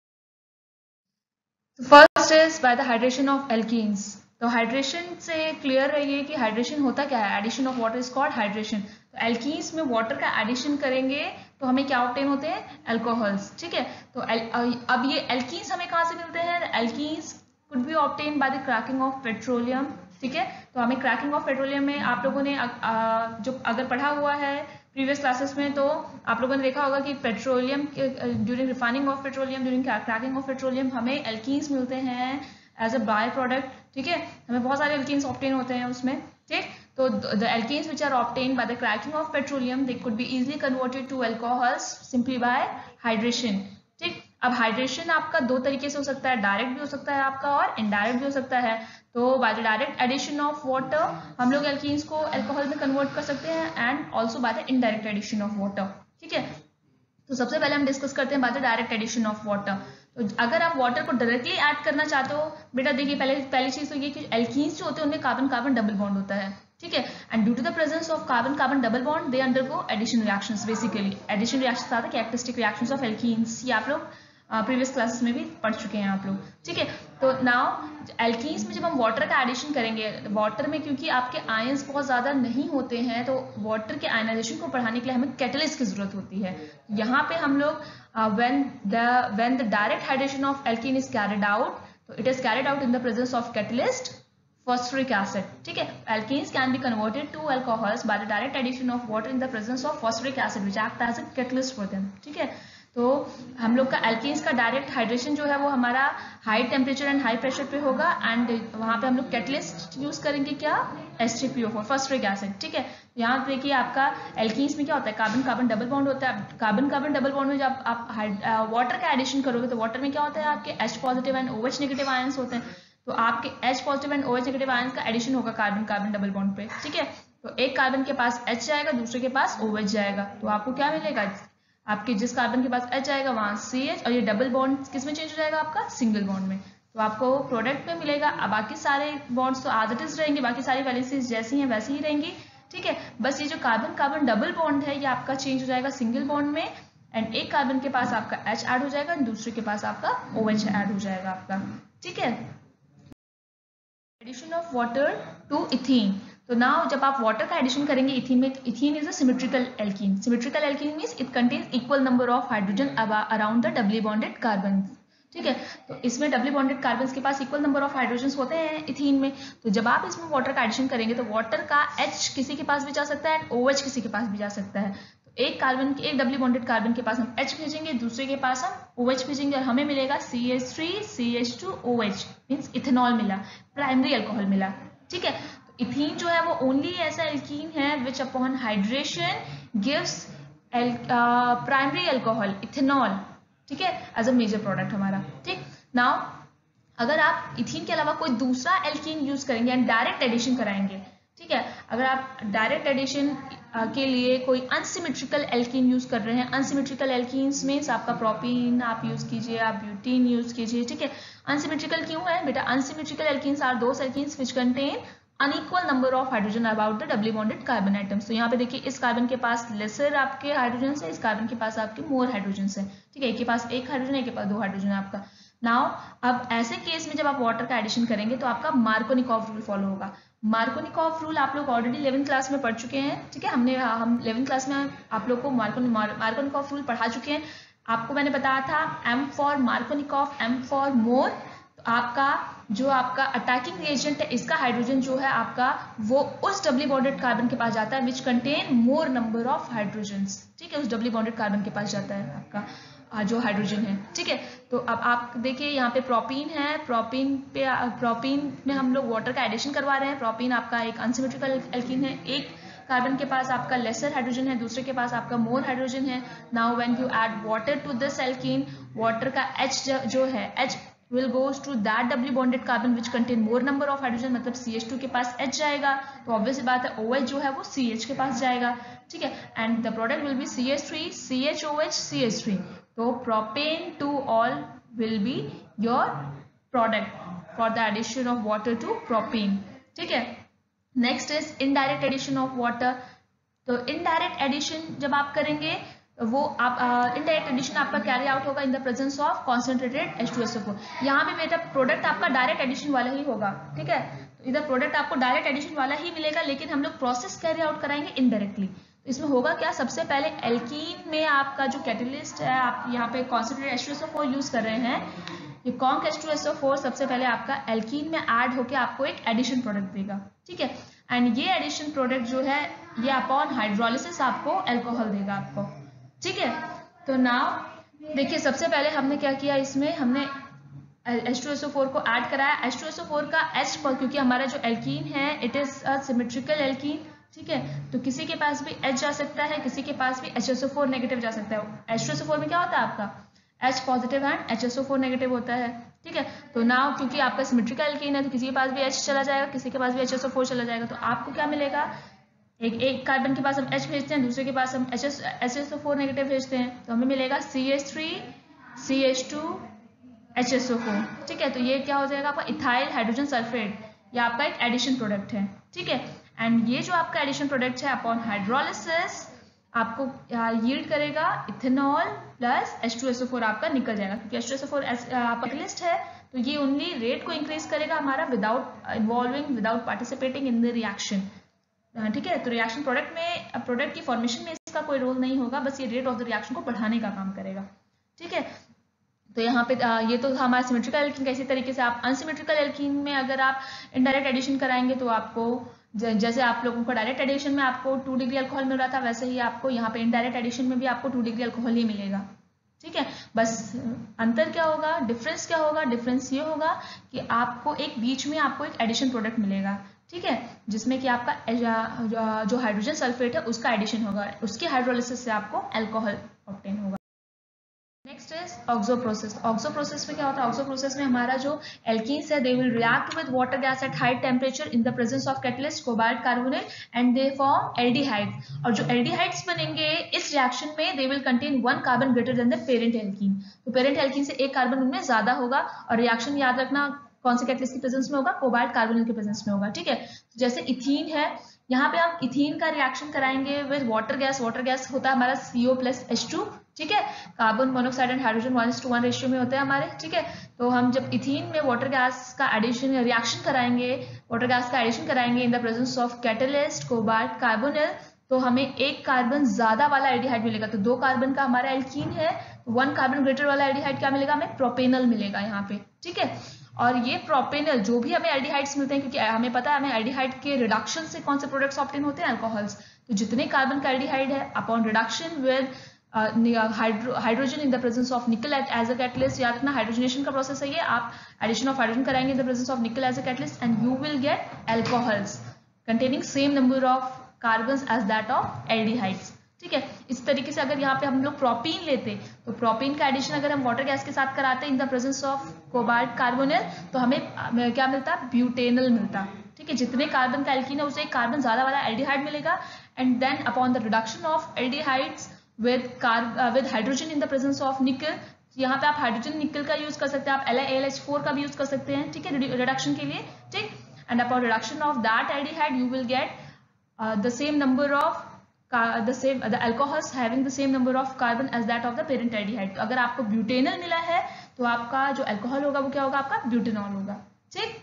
है। First is by the hydration of alkenes. तो हाइड्रेशन से क्लियर रहिए कि हाइड्रेशन होता क्या है। Addition of water is called hydration. तो एल्कीन्स में वाटर का एडिशन करेंगे तो हमें क्या ऑब्टेन होते हैं, अल्कोहल्स, ठीक है। तो अब ये एल्कीन्स हमें कहाँ से मिलते हैं, alkenes could be obtained by the cracking of petroleum, ठीक है। तो हमें क्रैकिंग ऑफ पेट्रोलियम में आप लोगों ने जो अगर पढ़ा हुआ है प्रीवियस क्लासेस में, तो आप लोगों ने देखा होगा कि petroleum during refining of petroleum, during cracking of petroleum हमें एल्कीन्स मिलते हैं एज अ बाय प्रोडक्ट, ठीक है। हमें बहुत सारे एल्कीन्स ऑब्टेन होते हैं उसमें, ठीक। तो the alkenes which are obtain by the cracking of petroleum they could be easily converted to alcohols simply by hydration, ठीक। अब हाइड्रेशन आपका 2 तरीके से हो सकता है, डायरेक्ट भी हो सकता है आपका और इनडायरेक्ट भी हो सकता है। तो by the direct addition of water हम लोग एल्कीन्स को अल्कोहल में कन्वर्ट कर सकते हैं and also by the indirect addition of water, ठीक है। तो सबसे पहले हम डिस्कस करते हैं by the direct addition of water. तो अगर आप वाटर को डायरेक्टली ऐड करना चाहते हो, बेटा देखिए पहली चीज तो ये कि एल्कीन्स जो होते हैं उनमें कार्बन कार्बन डबल बॉन्ड होता है, ठीक है। And due to the presence of carbon carbon double bond they undergo addition reactions. Basically addition reactions आते हैं कैरेक्टरिस्टिक रिएक्शंस ऑफ एल्कीन्स, ये आप लोग प्रीवियस क्लासेस में भी पढ़ चुके हैं आप लोग, ठीक है। तो नाउ एल्कीन्स में जब हम वाटर का एडिशन करेंगे, वाटर में क्योंकि आपके आयंस बहुत ज़्यादा नहीं होते हैं, तो वाटर के आयनाइजेशन को बढ़ाने के लिए हमें कैटलिस्ट की जरूरत होती है। यहाँ पे हम लोग when the direct hydration of alkene is carried out, so it is carried out in the presence of catalyst phosphoric acid, ठीक है। alkenes can be converted to alcohols by the direct addition of water in the presence of phosphoric acid which act as a catalyst for them, ठीक है। तो हम लोग का alkenes का direct hydration जो है वो हमारा high temperature and high pressure पे होगा एंड वहाँ पे हम लोग कैटलिस्ट यूज करेंगे, क्या, H3PO4 फॉस्फोरिक एसिड, ठीक है। यहाँ पे देखिए आपका एल्कीन्स में क्या होता है, कार्बन कार्बन डबल बॉन्ड होता है। कार्बन कार्बन डबल बॉन्ड में जब आप वाटर का एडिशन करोगे तो वाटर में क्या होता है, आपके H positive and OH negative ions होते हैं। तो आपके H positive and OH negative ions का एडिशन होगा कार्बन कार्बन डबल बॉन्ड पे, ठीक है। तो एक कार्बन के पास H जाएगा, दूसरे के पास OH जाएगा, तो आपको क्या मिलेगा, आपके जिस कार्बन के पास H जाएगा वहां CH, और ये डबल बॉन्ड किस में चेंज हो जाएगा, आपका सिंगल बॉन्ड में। तो आपको प्रोडक्ट में मिलेगा। अब बाकी सारे बॉन्ड्स तो एज इट इज रहेंगे, बाकी सारी वैलेंसीज जैसी हैं वैसी ही रहेंगी, ठीक है। बस ये जो कार्बन कार्बन डबल बॉन्ड है ये आपका चेंज हो जाएगा सिंगल बॉन्ड में, एंड एक कार्बन के पास आपका H ऐड हो जाएगा एंड दूसरे के पास आपका OH ऐड हो जाएगा आपका, ठीक है। Addition of water to ethene. तो नाउ जब आप वाटर का एडिशन करेंगे इथीन में, ethene is a symmetrical alkene. Symmetrical alkene means it contains equal number of hydrogen around the doubly bonded carbon, ठीक है। तो इसमें डबली बॉन्डेड कार्बन के पास इक्वल नंबर ऑफ हाइड्रोजन होते हैं इथीन में। तो जब आप इसमें वाटर का एडिशन करेंगे तो वाटर का H किसी के पास भी जा सकता है एंड OH किसी के पास भी जा सकता है। तो एक डबली बॉन्डेड कार्बन के पास हम H भेजेंगे, दूसरे के पास हम OH भेजेंगे और हमें मिलेगा CH3CH2OH मीन्स इथेनॉल मिला, प्राइमरी अल्कोहल मिला, ठीक है। तो इथीन जो है वो ओनली ऐसा एल्कीन है which upon hydration gives primary alcohol ethanol, ठीक है, एज अ मेजर प्रोडक्ट हमारा, ठीक। नाउ अगर आप इथीन के अलावा कोई दूसरा एल्कीन यूज करेंगे एंड डायरेक्ट एडिशन कराएंगे, ठीक है। अगर आप डायरेक्ट एडिशन के लिए कोई अनसिमेट्रिकल एल्कीन यूज कर रहे हैं, अनसिमेट्रिकल एल्कीन्स मीन्स आपका प्रोपीन आप यूज कीजिए, आप ब्यूटीन यूज कीजिए, ठीक है। अनसिमेट्रिकल क्यों है बेटा, unsymmetrical alkenes are those alkenes which contain unequal number of hydrogen about the doubly bonded carbon atoms. तो यहाँ पे देखिए इस कार्बन के पास लेसर आपके हाइड्रोजन है, इस कार्बन के पास आपके मोर हाइड्रोजन है, ठीक है। एक के पास 1 हाइड्रोजन, एक के पास 2 हाइड्रोजन है आपका। नाउ अब ऐसे केस में जब आप वाटर का एडिशन करेंगे तो आपका मार्कोनिकॉफ रूल फॉलो होगा। मार्कोनिकॉफ रूल आप लोग ऑलरेडी 11th क्लास में पढ़ चुके हैं, ठीक है। हम 11th क्लास में आप लोग को मार्कोनिकॉफ रूल पढ़ा चुके हैं। आपको मैंने बताया था M for Markovnikov, M for more. तो आपका जो आपका अटैकिंग रिएजेंट है इसका हाइड्रोजन जो है आपका वो उस डबली बॉन्डेड कार्बन के पास जाता है which contain more number of hydrogens, ठीक है। उस डबली बॉन्डेड कार्बन के पास जाता है आपका जो हाइड्रोजन है, ठीक है। तो अब आप देखिए यहाँ पे प्रोपीन है, प्रोपीन में हम लोग वाटर का एडिशन करवा रहे हैं। प्रोपीन आपका एक अनसिमेट्रिकल एल्कीन है, एक कार्बन के पास आपका लेसर हाइड्रोजन है, दूसरे के पास आपका मोर हाइड्रोजन है। Now when you add water to this alkene, water का H जो है H will goes to that double bonded carbon which contain more number of hydrogen, मतलब CH2 के पास H जाएगा, तो ऑब्वियस बात है OH जो है वो CH के पास जाएगा, ठीक है, and the product will be CH3 CHOH CH3, तो propan two ol will be your product for the addition of water to propene, ठीक है। Next is indirect addition of water. तो इनडायरेक्ट एडिशन जब आप करेंगे वो आप इनडायरेक्ट एडिशन आपका कैरी आउट होगा in the presence of concentrated H2SO4। यहाँ पे मेरा प्रोडक्ट आपका डायरेक्ट एडिशन वाला ही होगा, ठीक है, तो इधर प्रोडक्ट आपको डायरेक्ट एडिशन वाला ही मिलेगा, लेकिन हम लोग प्रोसेस कैरी आउट कराएंगे इनडायरेक्टली। तो इसमें होगा क्या, सबसे पहले एल्कीन में आपका जो कैटेलिस्ट है, आप यहाँ पे कॉन्सेंट्रेटेड H2SO4 यूज कर रहे हैं, ये कॉन्क H2SO4 सबसे पहले आपका एल्कीन में ऐड होकर आपको एक एडिशन प्रोडक्ट देगा, ठीक है, एंड ये एडिशन प्रोडक्ट जो है ये अपॉन हाइड्रोलिसिस आपको एल्कोहल देगा आपको, ठीक है। तो नाउ देखिए सबसे पहले हमने क्या किया, इसमें हमने H2SO4 को ऐड कराया। H2SO4 का H पर, क्योंकि हमारा जो एल्कीन है it is a symmetrical alkene, ठीक है, तो किसी के पास भी H जा सकता है, किसी के पास भी HSO4 नेगेटिव जा सकता है। H2SO4 में क्या होता है आपका H positive and HSO4 negative होता है, ठीक है। तो नाउ क्योंकि आपका सिमेट्रिकल एल्कीन है तो किसी के पास भी H चला जाएगा, किसी के पास भी HSO4 चला जाएगा, तो आपको क्या मिलेगा, एक कार्बन के पास हम H भेजते हैं, दूसरे के पास हम HSO4 नेगेटिव भेजते हैं, तो हमें मिलेगा CH3 CH2 HSO4, ठीक है। तो ये क्या हो जाएगा आपका इथाइल हाइड्रोजन सल्फेट, ये आपका एक एडिशन प्रोडक्ट है, ठीक है, एंड ये जो आपका एडिशन प्रोडक्ट है अपॉन हाइड्रोलिसिस आपको यील्ड करेगा इथेनॉल प्लस H2SO4 आपका निकल जाएगा, क्योंकि H2SO4 आपका लिस्ट है, तो ये ओनली रेट को इंक्रीज करेगा हमारा without involving without participating in the reaction, ठीक है। तो रिएक्शन प्रोडक्ट की फॉर्मेशन में इसका कोई रोल नहीं होगा, बस ये रेट ऑफ द रिएक्शन को बढ़ाने का काम करेगा, ठीक है। तो यहाँ पे ये तो हमारा सिमेट्रिकल एल्कीन का, इसी तरीके से आप अनसिमेट्रिकल एल्कीन में अगर आप इनडायरेक्ट एडिशन कराएंगे तो आपको जैसे आप लोगों को डायरेक्ट एडिशन में आपको 2 डिग्री अल्कोहल मिल रहा था, वैसे ही आपको यहाँ पे इनडायरेक्ट एडिशन में भी आपको 2 डिग्री अल्कोहल ही मिलेगा, ठीक है। बस अंतर क्या होगा, डिफरेंस क्या होगा, डिफरेंस ये होगा कि आपको एक बीच में आपको एक एडिशन प्रोडक्ट मिलेगा, ठीक है, जिसमें कि आपका जो हाइड्रोजन सल्फेट है उसका एडिशन होगा, उसकी हाइड्रोलिसिस से आपको अल्कोहल ऑब्टेन होगा। Next is oxo process. Oxo process में क्या होता है, ऑक्सो प्रोसेस में हमारा जो एल्कीन्स है they will react with water gas at high temperature in the presence of catalyst cobalt carbonate and they form aldehydes, और जो एल्डिहाइड्स बनेंगे इस रिएक्शन में they will contain 1 carbon greater than the parent alkene, तो parent alkene से एक carbon उनमें ज्यादा होगा, और रिएक्शन याद रखना कौन से कैटलिस्ट की प्रेजेंस में होगा, कोबाल्ट कार्बोनेट के प्रेजेंस में होगा, ठीक है। जैसे इथीन है, यहाँ पे हम इथीन का रिएक्शन कराएंगे with water gas, water gas होता है हमारा CO प्लस H2, ठीक है, carbon monoxide and hydrogen 1:1 ratio में होते हैं हमारे, ठीक है। तो हम जब इथीन में वाटर गैस का एडिशन रिएक्शन कराएंगे, वाटर गैस का एडिशन कराएंगे in the presence of catalyst cobalt carbonyl, तो हमें एक कार्बन ज्यादा वाला एल्डिहाइड मिलेगा, तो 2 कार्बन का हमारा एल्कीन है, 1 कार्बन ग्रेटर वाला एल्डिहाइड क्या मिलेगा हमें, प्रोपेनल मिलेगा यहाँ पे, ठीक है। और ये प्रोपेनल जो भी हमें एल्डिहाइड्स मिलते हैं, क्योंकि हमें पता है हमें एल्डिहाइड के रिडक्शन से कौन से प्रोडक्ट्स ऑब्टेन होते हैं, अल्कोहल्स, तो जितने कार्बन का एल्डिहाइड है upon reduction with hydrogen in the presence of nickel as a catalyst, याद रखना हाइड्रोजनेशन का प्रोसेस है ये, आप एडिशन ऑफ हाइड्रोजन कराएंगे in the presence of nickel as a catalyst and you will get alcohols containing same number of carbons as that of aldehydes, ठीक है। इस तरीके से अगर यहाँ पे हम लोग प्रोपीन लेते, तो प्रोपीन का एडिशन अगर हम वाटर गैस के साथ कराते इन the presence of cobalt carbonyl, तो हमें क्या मिलता, ब्यूटेनल मिलता, ठीक है। जितने कार्बन का एल्कीन है उसे एक कार्बन ज्यादा वाला एल्डिहाइड मिलेगा, and then upon the reduction of aldehydes with hydrogen in the presence of nickel, यहाँ पे आप हाइड्रोजन निकल का यूज कर सकते हैं, आप AlH4 का भी यूज कर सकते हैं, ठीक है, रिडक्शन के लिए, ठीक, and upon reduction of that aldehyde you will gate the same number of the alcohols having the same number of carbon as that of the parent aldehyde। तो अगर आपको ब्यूटेनल मिला है तो आपका जो अल्कोहल होगा वो क्या होगा, आपका ब्यूटेनॉल होगा, ठीक।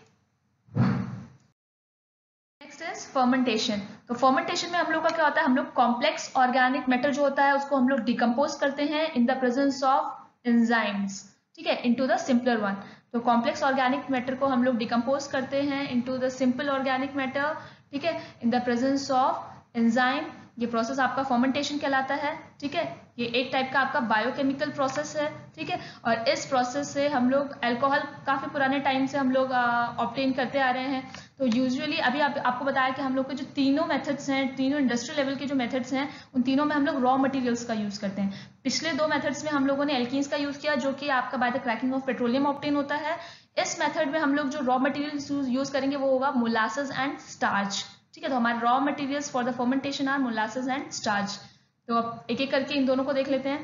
Next is fermentation. तो फर्मेंटेशन में हम लोग का क्या होता है, हम लोग कॉम्प्लेक्स ऑर्गेनिक मैटर जो होता है उसको हम लोग डिकम्पोज करते हैं इन द प्रेजेंस ऑफ एंजाइम्स, ठीक है, इनटू द सिंपलर वन। तो कॉम्प्लेक्स ऑर्गेनिक मैटर को हम लोग डिकम्पोज करते हैं into the simple organic matter, ठीक है, इन द प्रेजेंस ऑफ एंजाइम। ये प्रोसेस आपका फर्मेंटेशन कहलाता है, ठीक है। ये एक टाइप का आपका बायोकेमिकल प्रोसेस है, ठीक है। और इस प्रोसेस से हम लोग अल्कोहल काफ़ी पुराने टाइम से हम लोग ऑब्टेन करते आ रहे हैं। तो यूजुअली अभी आपको बताया कि हम लोग के जो तीनों मेथड्स हैं, तीनों इंडस्ट्रियल लेवल के जो मेथड्स हैं, उन तीनों में हम लोग रॉ मटेरियल्स का यूज़ करते हैं। पिछले 2 मेथड्स में हम लोगों ने एल्कीन्स का यूज़ किया, जो कि आपका bye the cracking of petroleum obtain होता है। इस मेथड में हम लोग जो रॉ मटेरियल्स यूज़ करेंगे वो होगा मोलासेस एंड स्टार्च, ठीक है। तो हमारे raw materials for the fermentation are molasses and starch. तो अब एक एक करके इन दोनों को देख लेते हैं।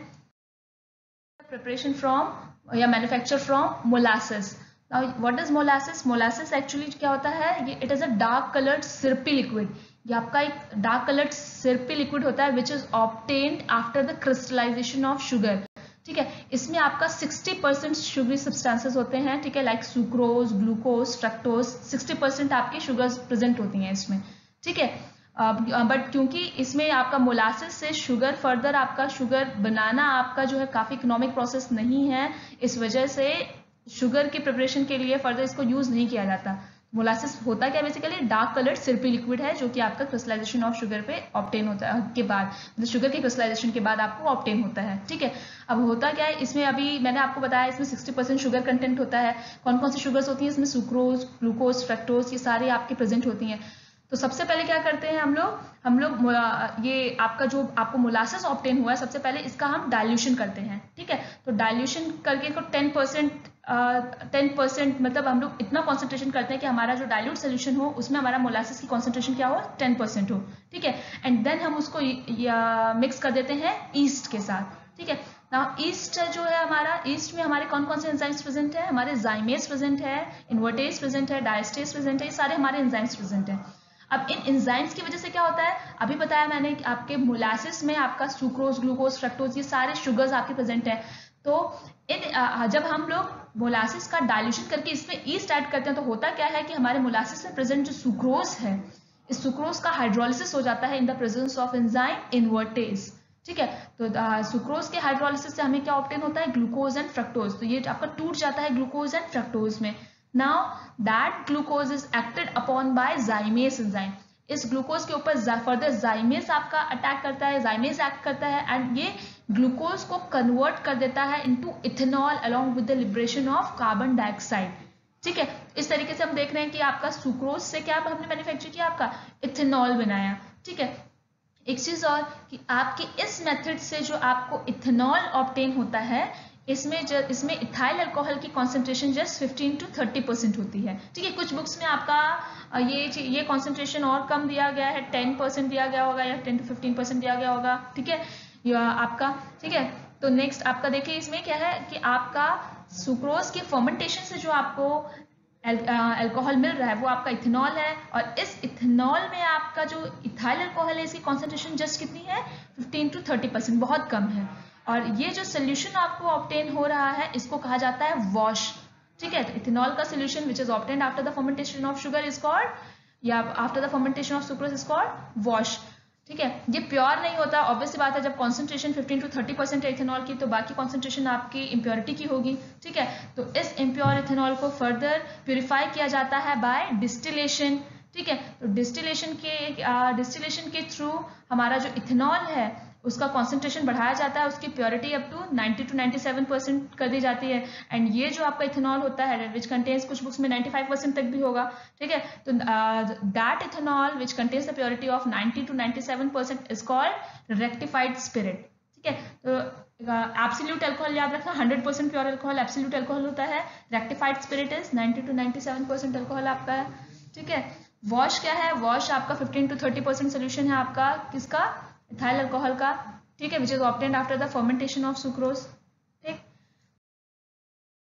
प्रिपरेशन फ्रॉम या manufacture from molasses. Now what is molasses? Molasses actually क्या होता है, ये it is a dark coloured syrupy liquid. ये आपका एक डार्क कलर्ड सिरपी लिक्विड होता है which is obtained after the crystallisation of sugar, ठीक है। इसमें आपका 60% शुगरी सब्सटेंसेस होते हैं, ठीक है, लाइक सुक्रोज, ग्लूकोज, फ्रक्टोज, 60% आपकी शुगर्स प्रेजेंट होती हैं इसमें, ठीक है। बट क्योंकि इसमें आपका मोलासेस से शुगर फर्दर आपका शुगर बनाना आपका जो है काफ़ी इकोनॉमिक प्रोसेस नहीं है, इस वजह से शुगर की प्रिपरेशन के लिए फर्दर इसको यूज़ नहीं किया जाता। मोलासेस होता क्या basically, dark coloured syrupy liquid है जो कि आपका क्रिस्टलाइजेशन ऑफ शुगर पे ऑब्टेन होता है के बाद, मतलब शुगर के क्रिस्टलाइजेशन के बाद आपको ऑब्टेन होता है, ठीक है। अब होता क्या है इसमें, अभी मैंने आपको बताया इसमें 60% शुगर कंटेंट होता है। कौन कौन सी शुगर्स होती हैं इसमें? सुक्रोज, ग्लूकोज, फ्रक्टोज, ये सारे आपके प्रेजेंट होती हैं। तो सबसे पहले क्या करते हैं हम लोग ये आपका जो आपको मोलासेस ऑब्टेन हुआ है, सबसे पहले इसका हम डाइल्यूशन करते हैं, ठीक है। तो डाइल्यूशन करके इसको 10% मतलब हम लोग इतना कॉन्सेंट्रेशन करते हैं कि हमारा जो डाइल्यूट सोल्यूशन हो उसमें हमारा मोलासेस की कॉन्सेंट्रेशन क्या हो, 10% हो, ठीक है। एंड देन हम उसको मिक्स कर देते हैं ईस्ट के साथ, ठीक है। नाउ ईस्ट जो है हमारा, ईस्ट में हमारे कौन कौन से एंजाइम्स प्रेजेंट है? हमारे जाइमेस प्रेजेंट है, इन्वर्टेज प्रेजेंट है, डायस्टेज प्रेजेंट है, ये सारे हमारे एंजाइम्स प्रेजेंट है। अब इन एंजाइम्स की वजह से क्या होता है, अभी बताया मैंने कि आपके मोलासेस में आपका सुक्रोज, ग्लूकोज, फ्रक्टोज, ये सारे शुगर्स आपके प्रेजेंट है। तो जब हम लोग मोलासेस का डाइल्यूशन करके इसमें ईस्ट ऐड करते हैं तो होता क्या है कि हमारे मोलासेस में प्रेजेंट जो सुक्रोज है, इस सुक्रोज का हाइड्रोलिसिस हो जाता है इन the presence of enzyme invertase, ठीक है। तो सुक्रोज के हाइड्रोलिसिस से हमें क्या ऑब्टेन होता है? Glucose and fructose. तो ये आपका टूट जाता है ग्लूकोज एंड फ्रक्टोज में। Now that glucose is acted upon by zymase enzyme. इस ग्लूकोज के ऊपर फर्दर जाइमेस आपका अटैक करता है, जाइमेस एक्ट करता है एंड ये ग्लूकोज को कन्वर्ट कर देता है into ethanol along with the liberation of carbon dioxide, ठीक है। इस तरीके से हम देख रहे हैं कि आपका सुक्रोज से क्या हमने मैन्युफैक्चर किया, आपका इथेनॉल बनाया, ठीक है। एक चीज और कि आपके इस मेथड से जो आपको इथेनॉल ऑब्टेन होता है, इसमें इथाइल अल्कोहल की कॉन्सेंट्रेशन जस्ट 15 to 30% होती है, ठीक है। कुछ बुक्स में आपका ये कॉन्सेंट्रेशन और कम दिया गया है, 10% दिया गया होगा या 10 to 15% दिया गया होगा, ठीक है, या आपका, ठीक है। तो नेक्स्ट आपका देखिए इसमें क्या है कि आपका सुक्रोज के फर्मेंटेशन से जो आपको अल्कोहल मिल रहा है वो आपका इथेनॉल है, और इस इथेनॉल में आपका जो इथाइल अल्कोहल है इसकी कॉन्सेंट्रेशन जस्ट कितनी है? 15 to 30%, बहुत कम है। और ये जो सोल्यूशन आपको ऑब्टेन हो रहा है इसको कहा जाता है वॉश, ठीक है। तो इथेनॉल का solution which is obtained after the fermentation of sugar is called, या after the fermentation of sucrose is called wash, ठीक है। ये प्योर नहीं होता, ऑब्वियस सी बात है, जब कॉन्सेंट्रेशन 15 to 30% है इथेनॉल की तो बाकी कॉन्सेंट्रेशन आपकी इम्प्योरिटी की होगी, ठीक है। तो इस इम्प्योर इथेनॉल को फर्दर प्योरीफाई किया जाता है बाय डिस्टिलेशन, ठीक है। तो डिस्टिलेशन के थ्रू हमारा जो इथेनॉल है उसका कॉन्सेंट्रेशन बढ़ाया जाता है, उसकी प्योरिटी अप टू 90 to 97% कर दी जाती है। एंड ये जो आपका इथेनॉल होता है विच कंटेन्स, कुछ बुक्स में 95% तक भी होगा, ठीक है। तो that ethanol which contains the purity of 90 to 97% is called rectified spirit, ठीक है। तो एब्सोल्यूट अल्कोहल याद रखना, 100% प्योर अल्कोहल एब्सोल्यूट अल्कोहल होता है, rectified spirit is 90 to 97% alcohol आपका है, ठीक है। वॉश क्या है? वॉश आपका 15 to 30% सोल्यूशन है आपका किसका? इथाइल अल्कोहल का, ठीक है, which is obtained after the fermentation of sucrose, ठीक।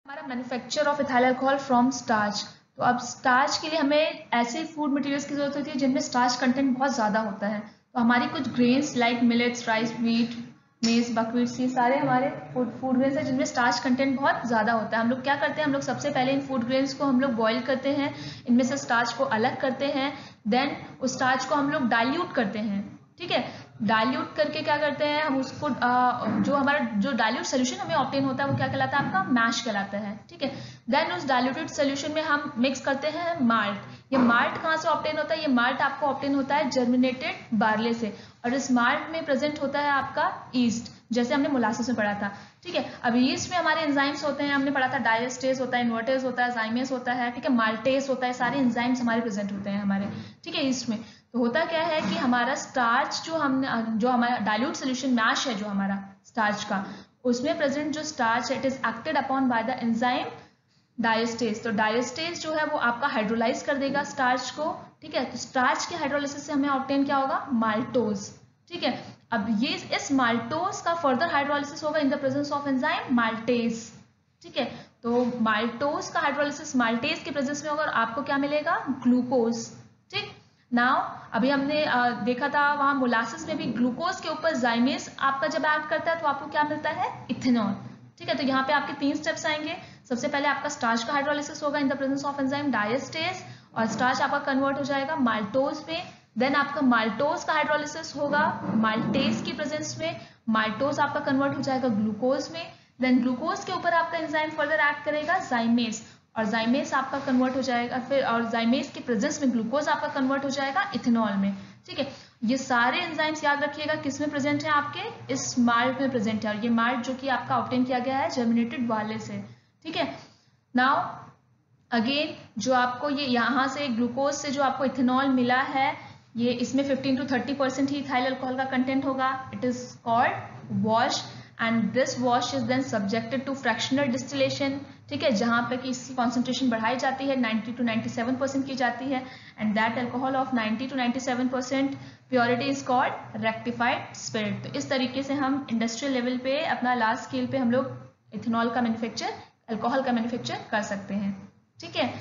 हमारा manufacture of ethyl alcohol from starch. तो अब स्टार्च के लिए हमें ऐसे फूड मटेरियल्स की जरूरत होती है जिनमें स्टार्च कंटेंट बहुत ज़्यादा होता है। तो हमारी कुछ grains like millets, rice, wheat, मेज, बकव्हीट्स, ये सारे हमारे फूड ग्रेन्स हैं जिनमें स्टार्च कंटेंट बहुत ज़्यादा होता है। हम लोग क्या करते हैं, हम लोग सबसे पहले इन फूड ग्रेन्स को हम लोग बॉईल करते हैं, इनमें से स्टार्च को अलग करते हैं, देन उस स्टार्च को हम लोग डाइल्यूट करते हैं, ठीक है। डाइल्यूट करके क्या करते हैं हम उसको जो हमारा जो डाइल्यूट सोल्यूशन हमें ऑब्टेन होता है वो क्या कहलाता है? आपका मैश कहलाता है, ठीक है। देन उस डाइल्यूटेड सोल्यूशन में हम मिक्स करते हैं माल्ट। ये माल्ट कहाँ से ऑब्टेन होता है? ये माल्ट आपको ऑब्टेन होता है जर्मिनेटेड बार्ले से, और इस माल्ट में प्रेजेंट होता है आपका ईस्ट, जैसे हमने मोलासिस में पढ़ा था, ठीक है। अब यीस्ट में हमारे एंजाइम्स होते हैं, हमने पढ़ा था डायस्टेज होता है, इन्वर्टेज होता है, जाइमेस होता है, ठीक है, माल्टेस होता है, सारे एंजाइम्स हमारे प्रेजेंट होते हैं हमारे, ठीक है, यीस्ट में। तो होता क्या है कि हमारा स्टार्च जो हमारा डाइल्यूट सोल्यूशन मैश है जो हमारा स्टार्च का, उसमें प्रेजेंट जो स्टार्च है it is acted upon by the enzyme diastase. तो डायस्टेज जो है वो आपका हाइड्रोलाइज कर देगा स्टार्च को, ठीक है। तो स्टार्च के हाइड्रोलाइसिस से हमें ऑब्टेन क्या होगा, माल्टोज, ठीक है। अब ये इस माल्टोज का फर्दर हाइड्रोलाइसिस होगा in the presence of enzyme maltase, ठीक है। तो माल्टोज का हाइड्रोलाइसिस माल्टेज के प्रेजेंस में होगा और आपको क्या मिलेगा, ग्लूकोज, ठीक। नाउ अभी हमने देखा था वहां मोलासिस में भी ग्लूकोज के ऊपर जाइमेस आपका जब ऐड करता है तो आपको क्या मिलता है, इथेनॉल, ठीक है। तो यहाँ पे आपके 3 स्टेप्स आएंगे। सबसे पहले आपका स्टार्च का हाइड्रोलाइसिस होगा in the presence of enzyme diastase और स्टार्च आपका कन्वर्ट हो जाएगा माल्टोज में। देन आपका माल्टोज का हाइड्रोलाइसिस होगा माल्टेज की प्रेजेंस में, माल्टोज आपका कन्वर्ट हो जाएगा ग्लूकोज में। देन ग्लूकोज के ऊपर आपका एंजाइम फर्दर एक्ट करेगा जाइमेस और जाइमेस आपका कन्वर्ट हो जाएगा फिर, और जाइमेस के प्रेजेंस में ग्लूकोज आपका कन्वर्ट हो जाएगा इथेनॉल में, ठीक है। ये सारे एंजाइम्स याद रखिएगा किस में प्रेजेंट है, आपके इस माल्ट में प्रेजेंट है और ये माल्ट जो कि आपका ऑब्टेन किया गया है जर्मिनेटेड वाले से, ठीक है। नाउ अगेन जो आपको ये यहाँ से ग्लूकोज से जो आपको इथेनॉल मिला है, ये इसमें 15 to 30% ही इथाइल अल्कोहल का कंटेंट होगा। It is called wash and this wash is then subjected to fractional distillation, ठीक है, जहां पे कि इसकी कॉन्सेंट्रेशन बढ़ाई जाती है 90 to 97% की जाती है and that alcohol of 90 to 97% purity is called rectified spirit. तो इस तरीके से हम इंडस्ट्रियल लेवल पे अपना लार्ज स्केल पे हम लोग इथेनॉल का मैन्युफैक्चर, अल्कोहल का मैन्युफैक्चर कर सकते हैं, ठीक है।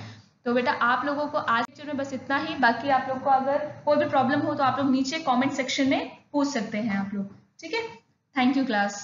तो बेटा आप लोगों को आज लेक्चर में बस इतना ही। बाकी आप लोग को अगर कोई भी प्रॉब्लम हो तो आप लोग नीचे कमेंट सेक्शन में पूछ सकते हैं आप लोग, ठीक है। Thank you class.